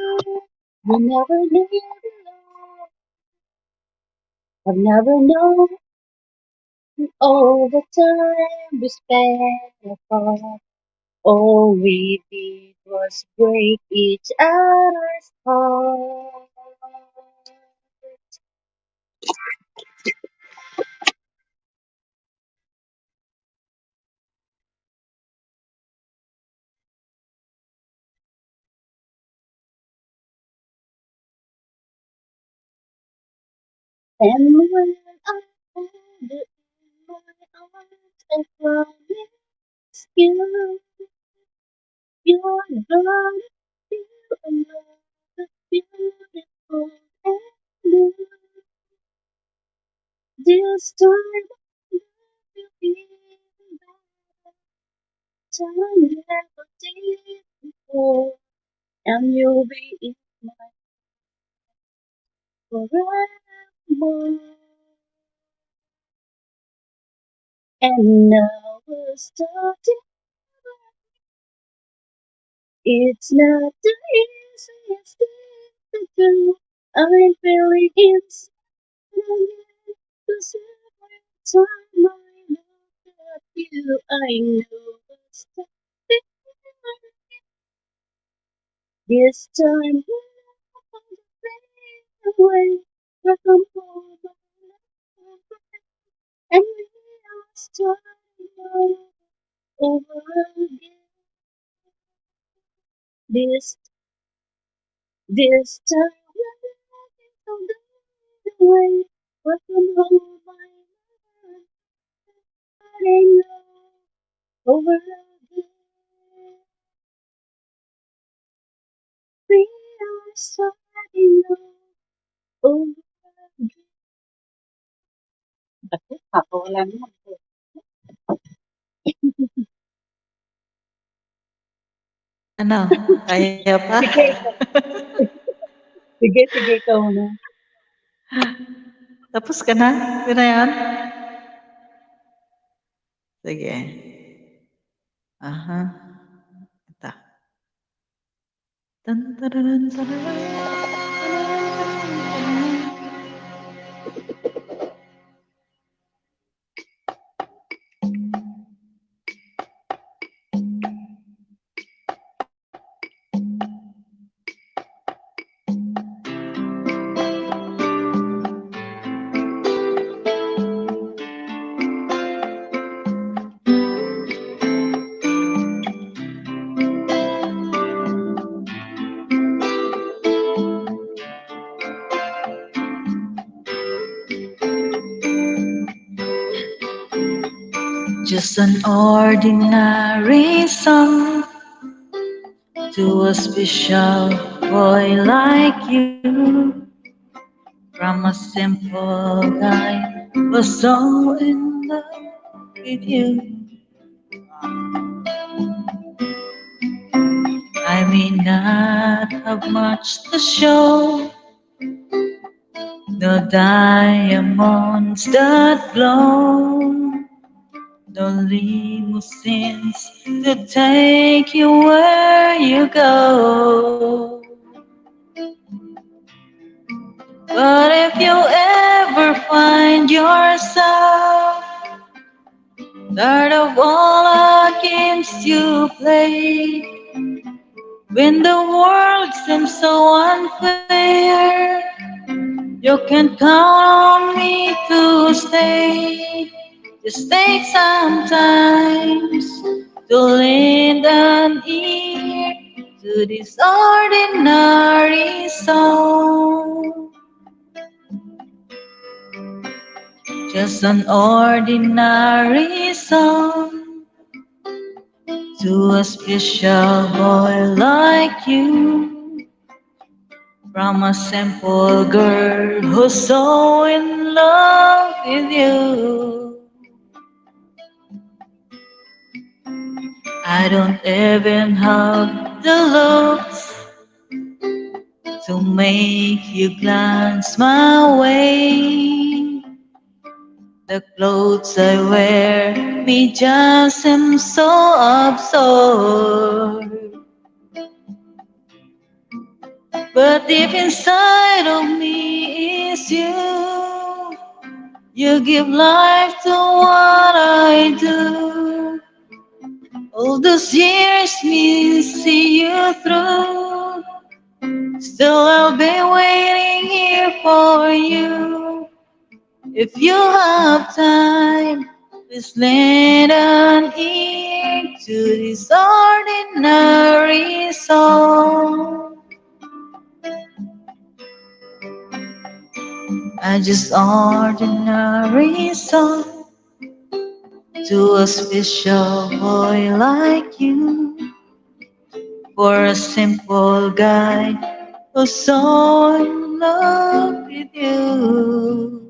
will never leave alone. I've never known all the time we spent apart. All we did was break each other's heart. And when I hold you in my arms, I promise you, you're gonna feel another beautiful and blue. This time you'll be better time you ever did before, and you'll be in my forevermore. And now we're starting. It's not the easiest thing to do. I'm feeling inside again. 'Cause every time I look at you, I know it's something. This time we'll find a way. Welcome home, and we are starting all over again. This time we'll find a way. Welcome home, my love. Starting all over again. We are starting all over again. Bakit? Wala naman po. Ano, kaya pa? Sige, sige, ikaw na. Tapos ka na? Yun na yan? Sige. Aha. Ito. Tan, tararan, tararan, just an ordinary song to a special boy like you. From a simple guy who's so in love with you. may not have much to show, no diamonds that glow, no limousines to take you where you go. But if you ever find yourself tired of all the games you play, when the world seems so unfair, you can count on me to stay. Just take some time to lend an ear to this ordinary song. Just an ordinary song to a special boy like you, from a simple girl who's so in love with you. I don't even have the looks to make you glance my way. The clothes I wear me just seem so absurd. But deep inside of me is you. You give life to what I do. All those years me see you through. Still I'll be waiting here for you. If you have time, please lend an ear to this ordinary song. I just ordinary song to a special boy like you, for a simple guy who's so in love with you.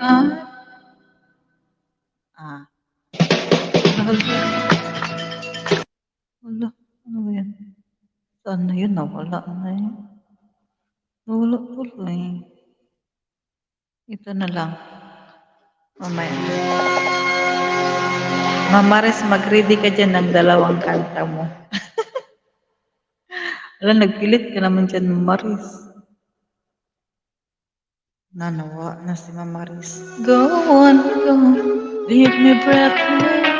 Ah, wala, ano ba yan? Saan na yun? Nawala na yun. Nawala tuloy. Ito na lang. Mamaya. Mamaris, mag-ready ka dyan ng dalawang kanta mo. Alam, nagpilit ka naman dyan, Mamaris. Nanawa na si Mamaris. Go on, leave me breathless.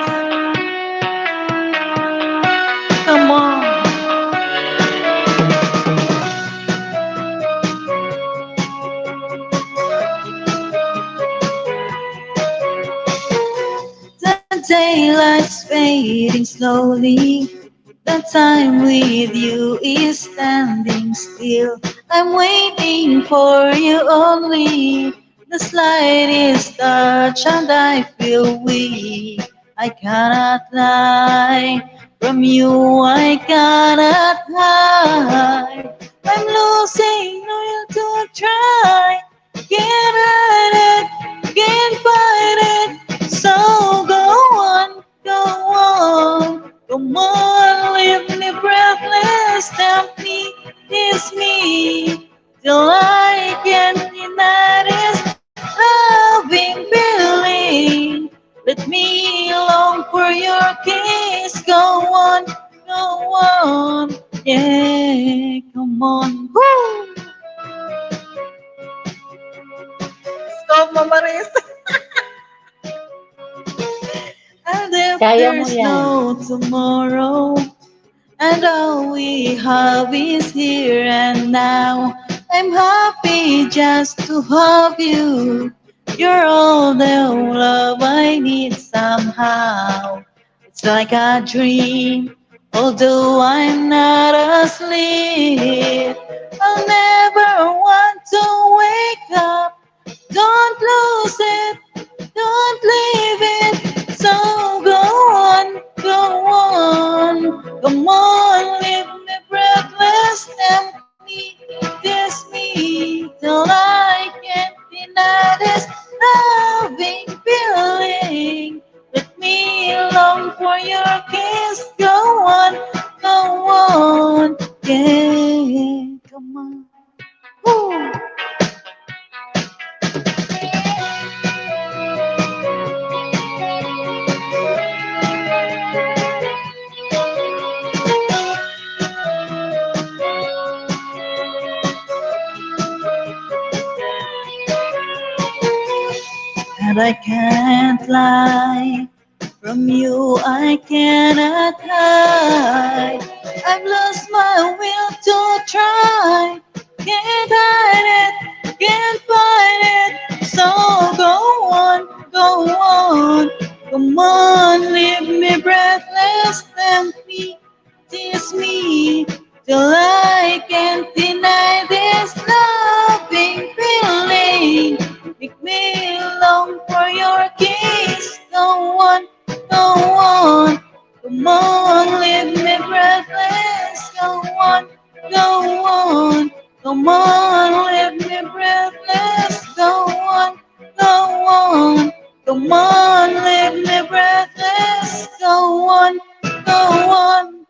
Come on. The daylight's fading slowly. The time with you is standing still. I'm waiting for you only. The slightest touch and I feel weak. I cannot lie. From you I cannot hide. I'm losing will to try. Can't hide it, can't fight it. So go on, go on. Come on, leave me breathless, tempt me, kiss me, till I can't deny this loving feeling. Let me long for your kiss. Go on, yeah, come on. Woo! Stop, Mama Riz. And if Kaya mo there's yan. no tomorrow, and all we have is here and now, I'm happy just to have you. You're all the love I need somehow. It's like a dream, although I'm not asleep. I'll never want to wake up. Don't lose it, don't leave it. So go on, come on, leave me breathless. your kiss. Go on, go on, yeah, come on. Woo. And I can't lie. From you I cannot hide. I've lost my will to try. Can't hide it, can't fight it. So go on, go on. Come on, leave me breathless. Tempt me, tease me, till I can't deny this loving feeling. Make me long for your kiss. Go on, go on. Come on, leave me breathless. Go on, go on. Come on, leave me breathless. Go on, go on. Come on, leave me breathless. Go on, go on.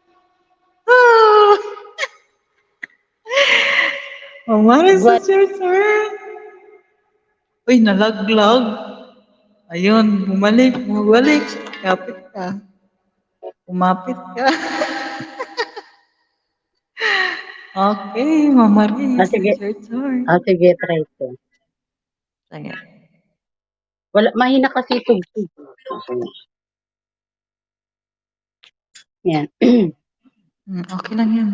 Woo! Mama, is What? it your turn? Uy, nalaglag. Ayun, bumalik. Kapit ka. Kumapit ka. Okay, Mama Ah, Riz, sige. it's your turn. Sige, try ko. Sige. Wala, mahina kasi tugtog. Yan. Okay lang yan.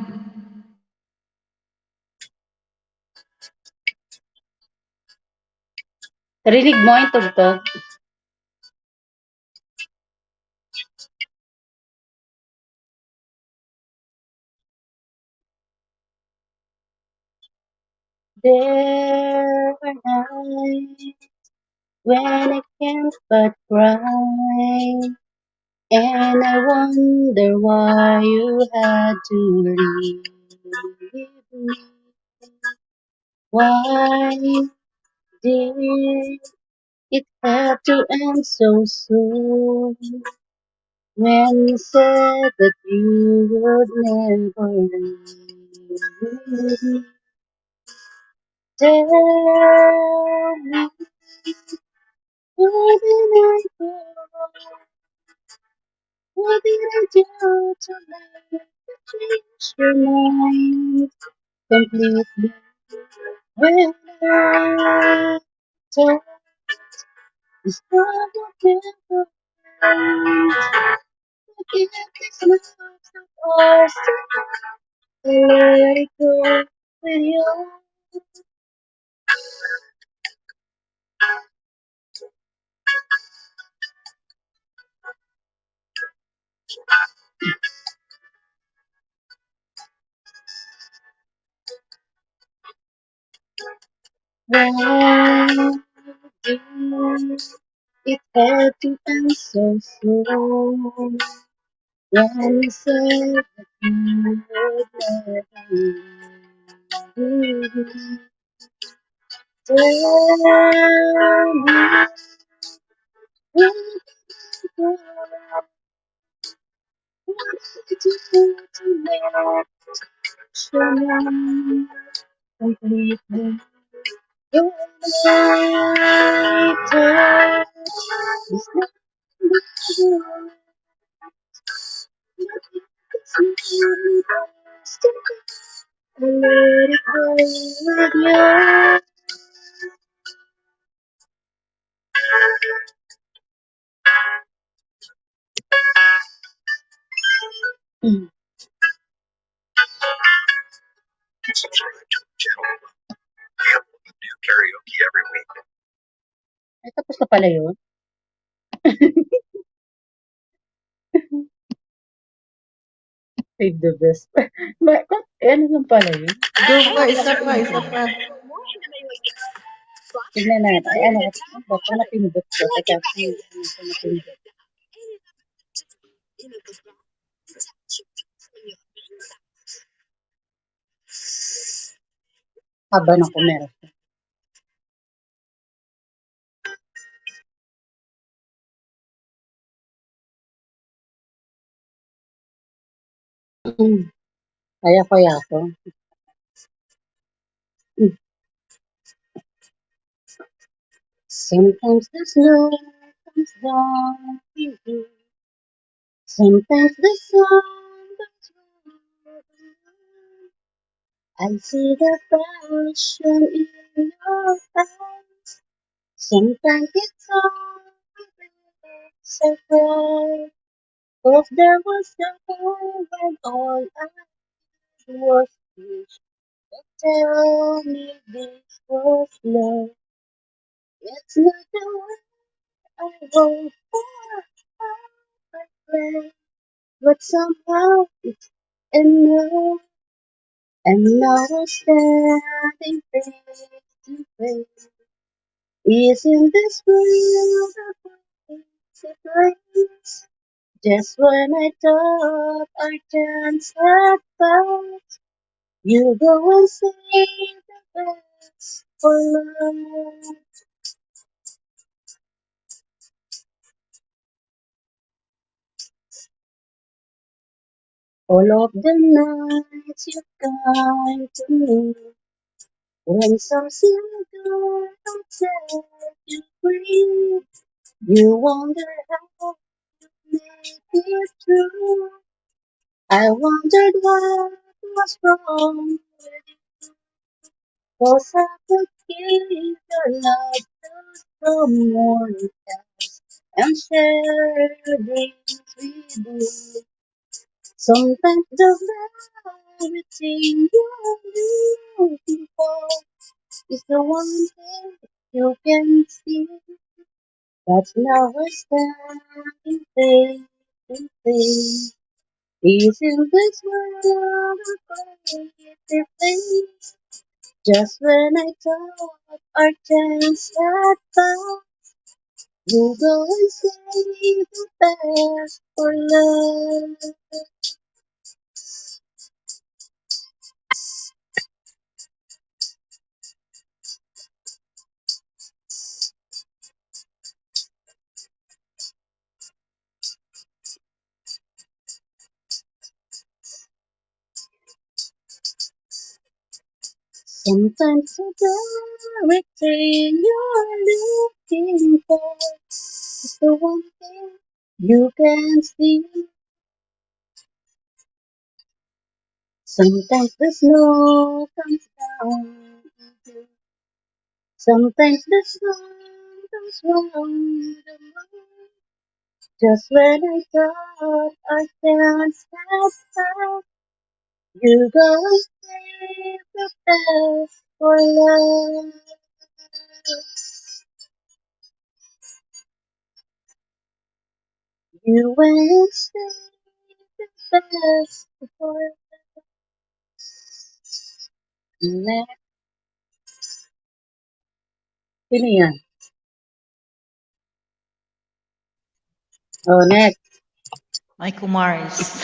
Rinig mo yung tugtog? There are nights when I can't but cry, and I wonder why you had to leave me. Why did it have to end so soon? When you said that you would never leave me. Tell me, what did I do? What did I do to make you change your mind completely? When I told it's not a different. Forget this love of ours. I let it go with you. Why did it had to end so soon? When you said that you would never leave me. Tell me, what did I do? What did you do to make someone completely? Your later is not the one. It's I let it go with you. Ay, tapos na pala yun? Save the best. Ano lang pala yun? Go pa, isa pa, isa pa. Tignan natin. Ay, ano, ba't ko napindot ko? Teka, ano ko napindot? Haba ng kumera. Kaya ko. Sometimes the snow comes down easy. Sometimes the sun comes down. I see the passion in your eyes. Sometimes it's all so bright. If there was a time when all I was wish, tell me this was love. It's not the way I hope for, I pray, but somehow it's enough. And now we're standing face to face. Isn't this world a crazy place? Just when I thought our chance had passed, you go and say the best for love. All of the nights you come to me, when some single don't set you free, you wonder how you make it through. I wondered what was wrong with you, 'cause I could give your love to someone else and share dreams with you. Sometimes the very thing you're looking for is the one thing you can see. But now we're standing face to face. Isn't this world a great place? Just when I thought our chance had passed, you go and say the best for love. Sometimes the very thing you're looking for is the one thing you can see. Sometimes the snow comes down easy. Sometimes the sun comes round the moon. Just when I thought our chance had passed, you go and save the best for love. You went and saved the best for next. Sino yan? Oh, next. May Kumars.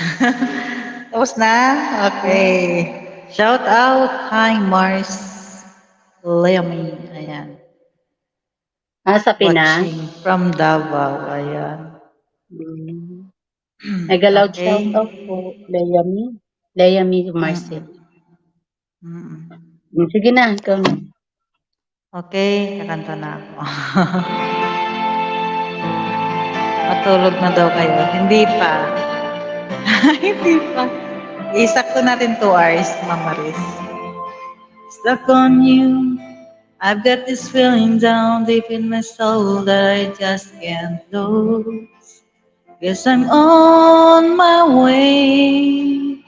Tapos na? Okay. Shout out. Hi, Mars. Leomy. Ayan. Sa Pinas. Watching from Davao. Ayan. Mm. Nag-aloud Okay. shout out po, Leami. Leami Marcel. Mm-mm. Mm-mm. Sige na, ikaw na. Okay, kakanta na ako. Matulog na daw kayo. Hindi pa. Hindi pa. Isakto natin 2 hours, Mama Riz. Stuck on you. I've got this feeling down deep in my soul that I just can't lose. Guess I'm on my way.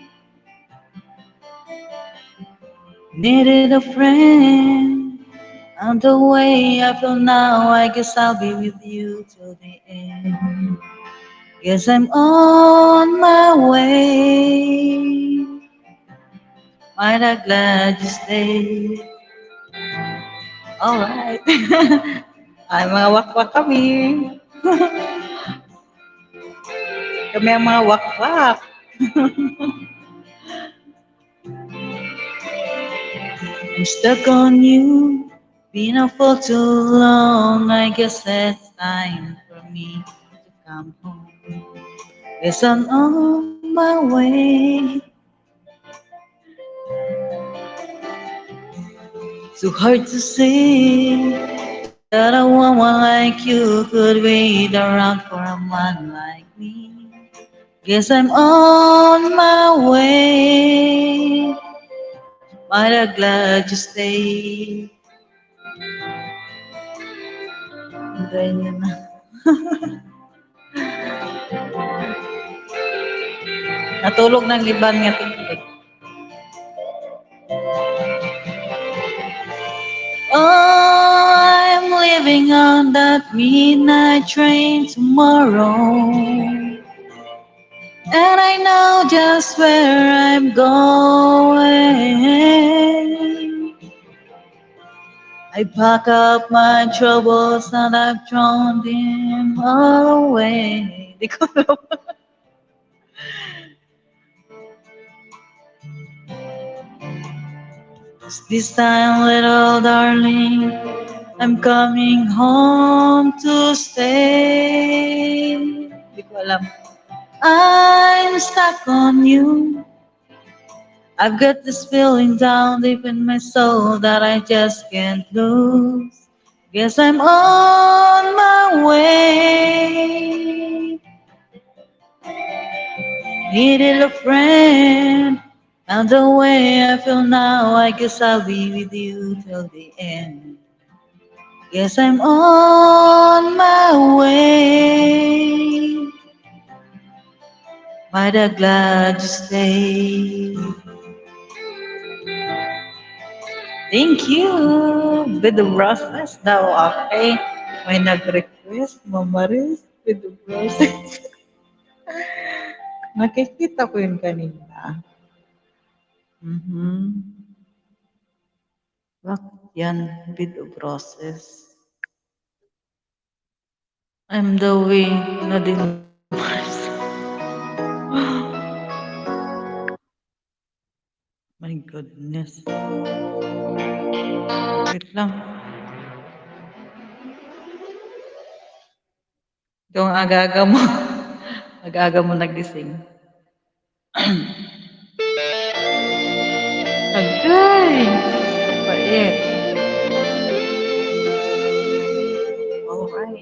Needed a friend. On the way I feel now, I guess I'll be with you till the end. Guess I'm on my way. Might I glad you stayed. Alright. Ay, mga wakwak kami. Kami ang mga wakwak. I'm stuck on you. Been up for too long. I guess it's time for me to come home. Guess I'm on my way. So hard to say that a woman like you could wait around for a man like me. Guess I'm on my way. Might have glad you stayed. Ganyan na. Natulog ng liban nga tiktik. Oh, I'm leaving on that midnight train tomorrow. And I know just where I'm going. I pack up my troubles and I've thrown them all away. Di ko alam. This time, little darling, I'm coming home to stay. Di ko alam. I'm stuck on you. I've got this feeling down deep in my soul that I just can't lose. Guess I'm on my way. Needed a friend, and the way I feel now, I guess I'll be with you till the end. Guess I'm on my way. Might have glad you stayed. Thank you. With the process daw, okay. May nag-request, Mama Riz, with the process. Nakikita ko yun kanina. Bakit yan? With the process. I'm the way na din. My goodness. Wait lang. Yung aga-aga mo. Aga-aga mo nagising. Agay! Pait. Alright.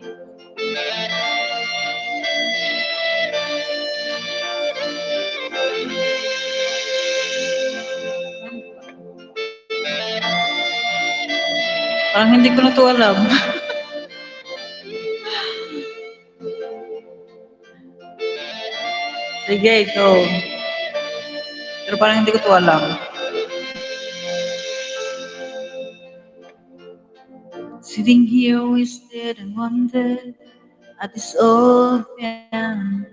Parang hindi ko na to alam. Sige, go. Pero parang hindi ko to alam. Sitting here wasted and wondered at this old piano.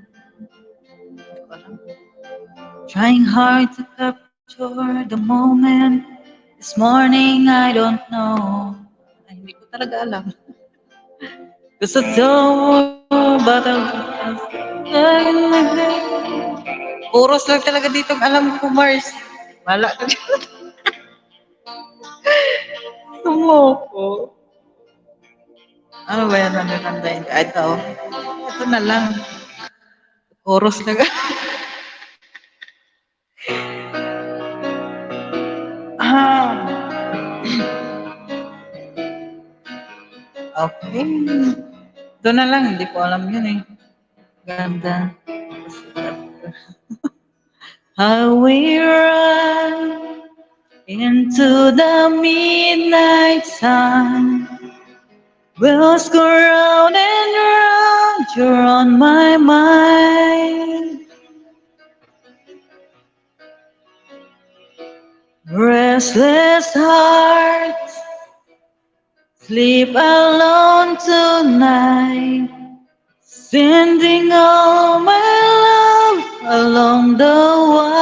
Trying hard to capture the moment. This morning I don't know. Ay, hindi ko talaga alam. Gusto daw, but Puros lang talaga dito ang alam ko, Mars. Wala ka dyan. Sumoko. Ano ba yan ang nakandahin ka? Ito na lang. Chorus na ka. Okay. Ito na lang. Hindi ko alam yun eh. Ganda. How we run into the midnight sun. Wheels go round and round, you're on my mind. Restless hearts sleep alone tonight, sending all my love along the wire.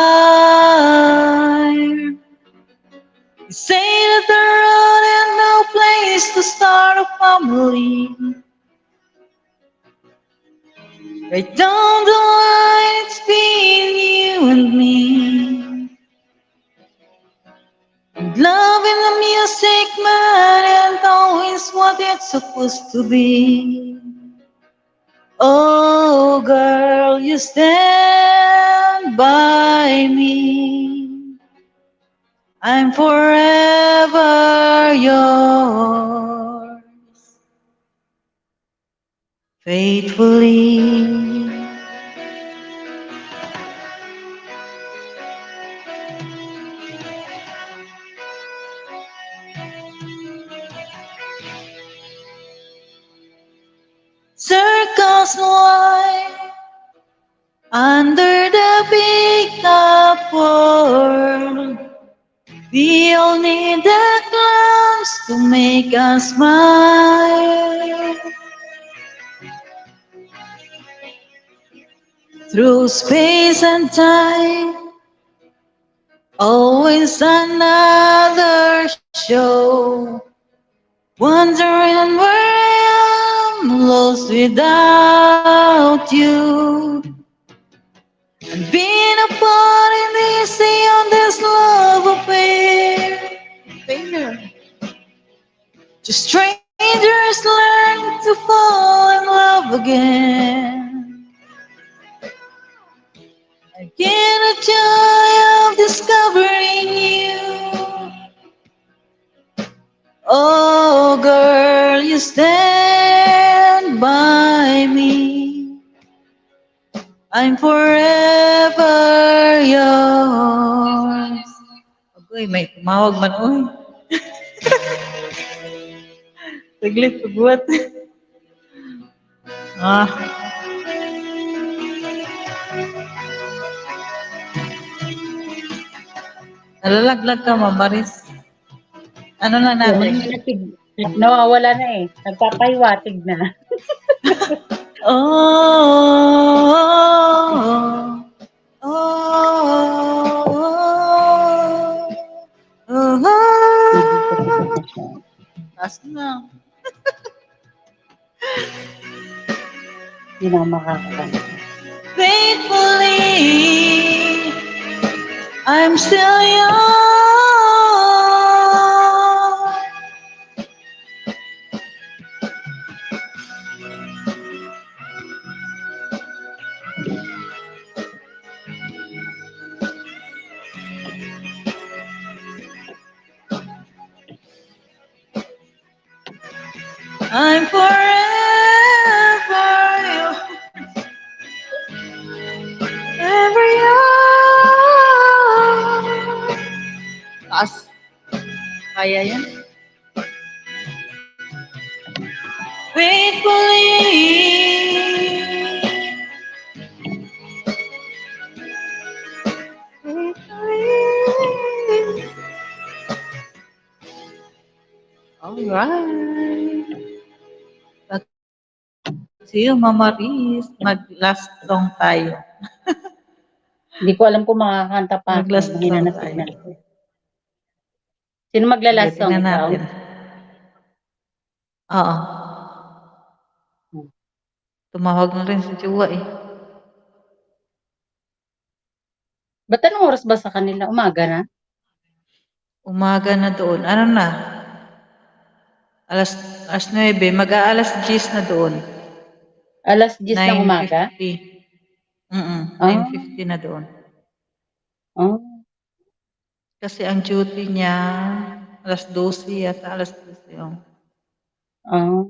You say that the road ain't no place to start a family. Right down the line, it's been you and me. And love and the music, man, ain't always what it's supposed to be. Oh, girl, you stand by me. I'm forever yours, faithfully. Circles line under the big top world. We all need the clouds to make us smile. Through space and time, always another show. Wondering where I am, lost without you. And being apart in this sea on this love affair. Just strangers learn to fall in love again. Again, a joy of discovering you. Oh, girl, you stand by me. I'm forever yours. Agoy, may tumawag man, oy. Saglit, pagbuhat. Nalalaglag ka, Mamaris. Ano na Yung natin? nawawala na eh. Nagpapahiwatig na. Oh, oh, oh, oh. Taas na. Hindi na makakakanta. Faithfully, I'm still young. I'm forever yours. Every young. Taas. Kaya yan? Faithfully. Faithfully. Alright. Back to you, Mama Riz. Mag-last song tayo. Hindi ko alam kung makakanta pa ako. Mag-last Mahina song na tayo. signal ko. Sino Sige, magla-last song? tingnan Ikaw? natin. Oo. Tumawag na rin si Chua eh. Ba't anong oras ba sa kanila? Umaga na? Umaga na doon. Ano na? Alas 9. Mag-aalas 10 na doon. Alas 10 ng umaga? 9:50. Ah, 9:50 na doon. ah. Kasi ang duty niya, alas 12 yata, alas 12 yung. Ah.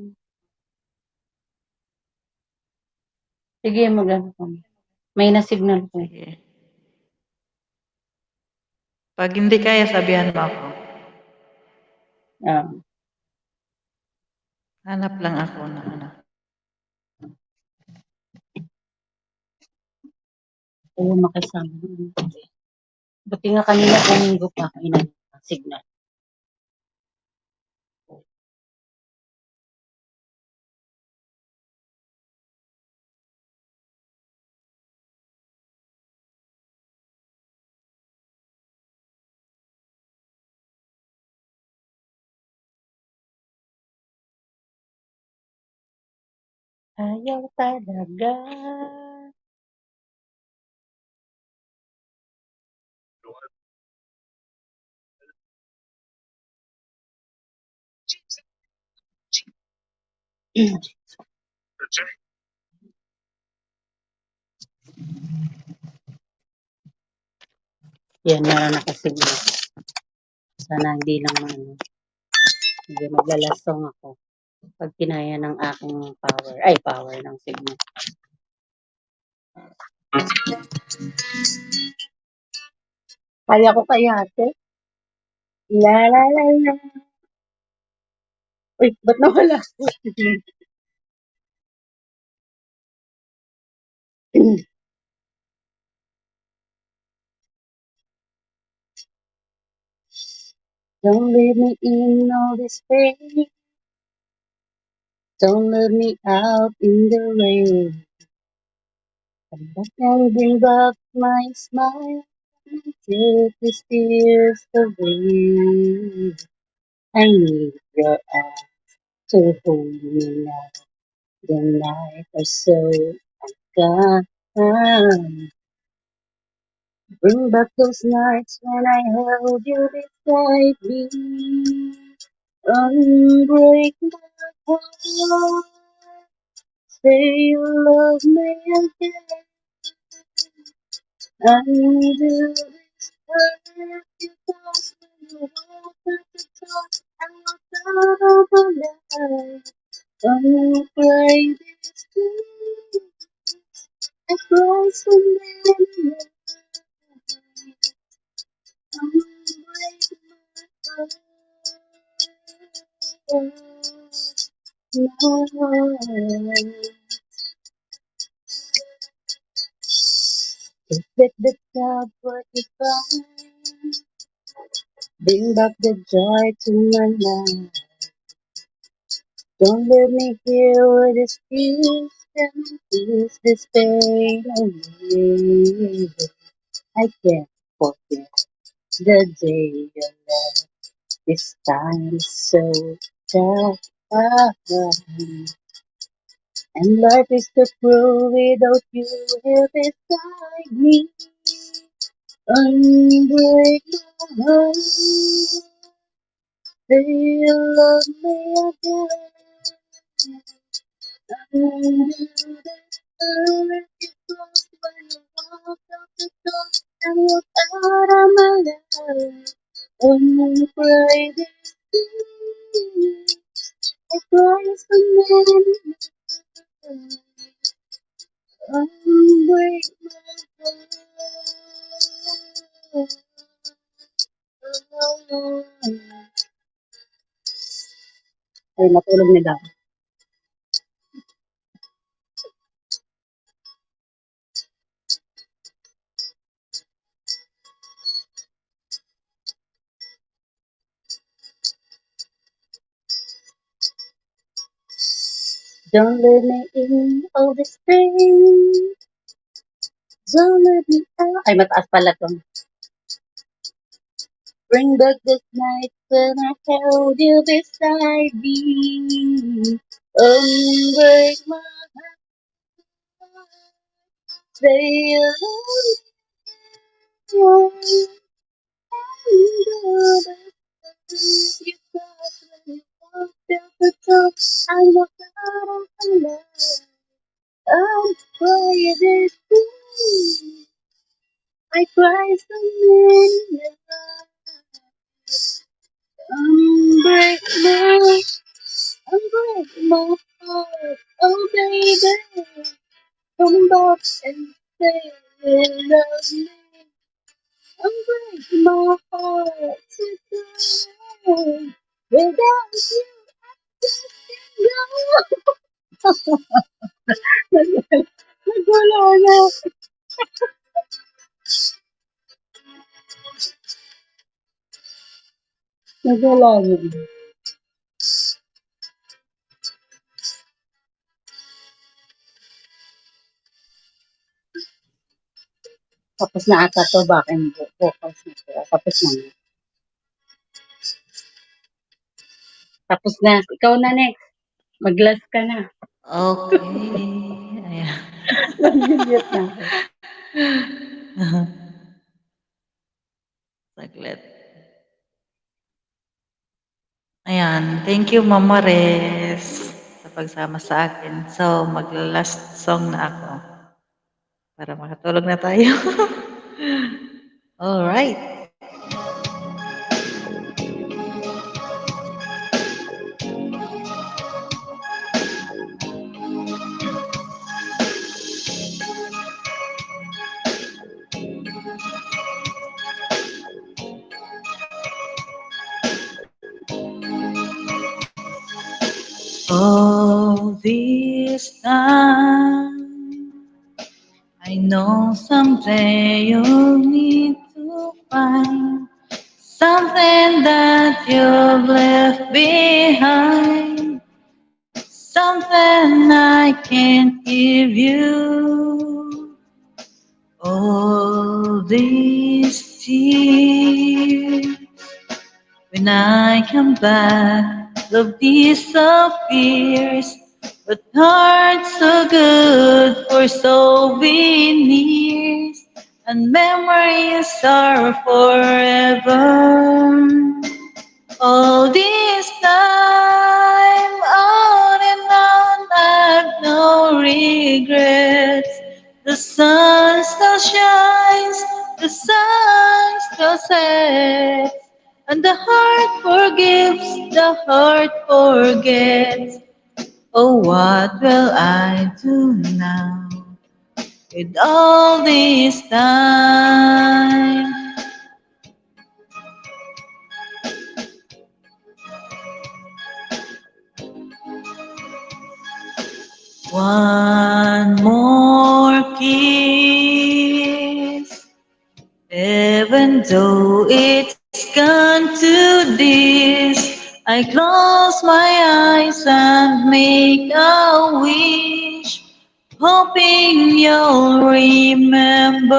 Sige, mag-ano ka. May na-signal ko. Sige. Pag hindi kaya, sabihan mo ako. Ah. Hanap lang ako na ano. Oo, makisama. Buti nga kanina Domingo pa. Signal. Ayaw talaga. Yan, meron na kasi yun. Sana hindi lang ano. Hindi maglalasong ako. Pag kinaya ng aking power. Ay, power ng signal. Kaya ko kaya ate. La la la la. Uy, ba't nawala? Don't leave me in all this pain. Don't let me out in the rain. Come back and bring back my smile. Take these tears away. I need your arms to hold me now. The night are so gone. Bring back those nights when I held you beside me. Unbreak my heart. Say you love me again. Undo this hurt you caused when you walk at the top. I'm not out of the light. Unbreak this dream. I cry so many nights. Unbreak let the crowd work it fine. Bring back the joy to my life. Don't let me hear what is peace and ease this pain away. I can't forget the day you left. This time is so tough. And life is too cruel without you here beside me. Unbreak my heart. Say you love me again. Undo the hurt you caused when you walked out the door and walked out of my life. Unbreak this tears. I cry so many nights. Unbreak my heart. Ay, matulog na daw. Don't let me in all this pain. Don't let me out. Ay, mataas pala to. Bring back this night when I held you beside me. Unbreak my heart. Say you love me. And the best you got when you walked out the door. I walked out of the light. I'm quiet as I cry so many nights. Unbreak my, unbreak my heart. Oh baby, come back and say you love me. Unbreak my heart today. Without you, I just can't go. Nagwala na. Nagwala na. Tapos na ata to, back and vocals na sila. Tapos na. Tapos na. Ikaw na next. Mag-last ka na. Okay. Ayan. Nag-mute na ako. Saglit. Ayan. Thank you, Mama Res, sa pagsama sa akin. So, magla-last song na ako para makatulog na tayo. All right. All this time, I know someday you'll need to find something that you've left behind, something I can't give you. All these tears, when I come back, love disappears. But heart's so good for souvenirs, and memories are forever. All this time, on and on, I've no regrets. The sun still shines, the sun still sets, and the heart forgives, the heart forgets. Oh, what will I do now with all this time? One more kiss, even though it's gone to this. I close my eyes and make a wish, hoping you'll remember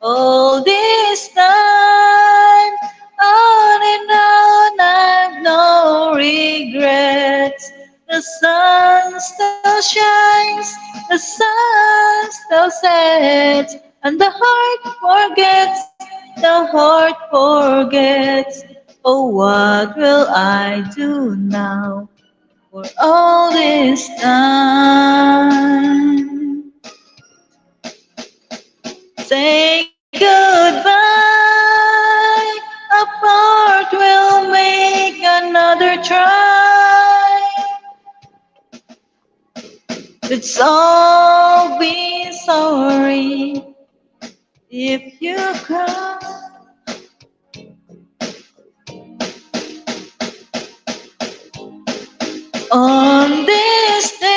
all this time. On and on, I've no regrets. The sun still shines, the sun still sets, and the heart forgets, the heart forgets. Oh, what will I do now for all this time? Say goodbye, apart we'll make another try. Let's all be sorry if you cry. On this day,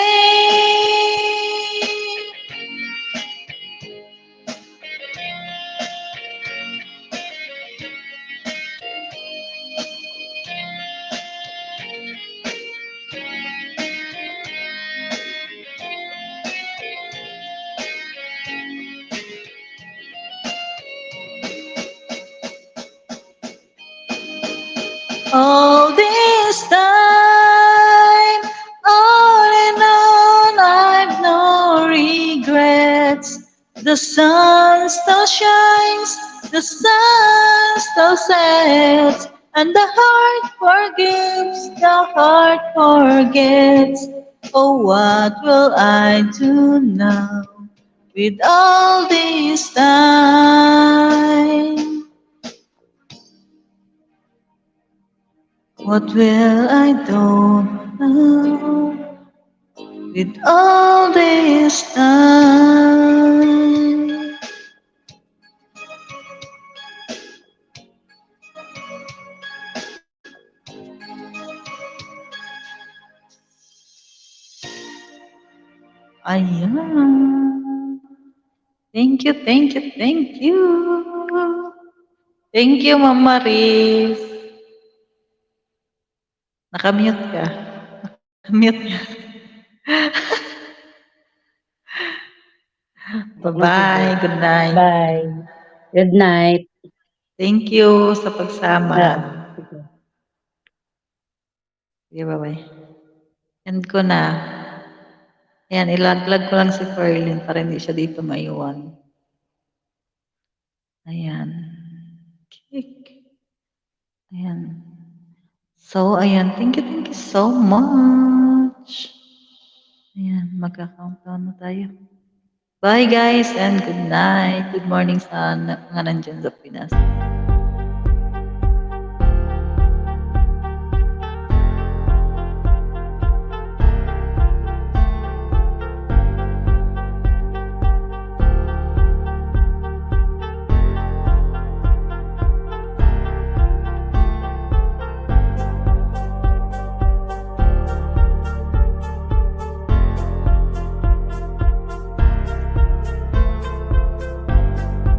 all this time, on and on, I've no regrets. The sun still shines, the sun still sets, and the heart forgives, the heart forgets. Oh, what will I do now with all this time? What will I do now with all this time? Ayan. Thank you, thank you, thank you. Thank you, Ma'am Maris. Nakamute ka. Nakamute ka. Sige, sige. Bye-bye. Good night. Bye. Good night. Thank you sa pagsama. Sige. Sige, bye-bye. End ko na. Ayan, ilag-lag ko lang si Ferlin para hindi siya dito maiwan. Ayan. Kick. Ayan. So, ayan. Thank you so much. Ayan, magka-countdown na tayo. Bye guys and good night. Good morning sa mga nandyan sa Pinas.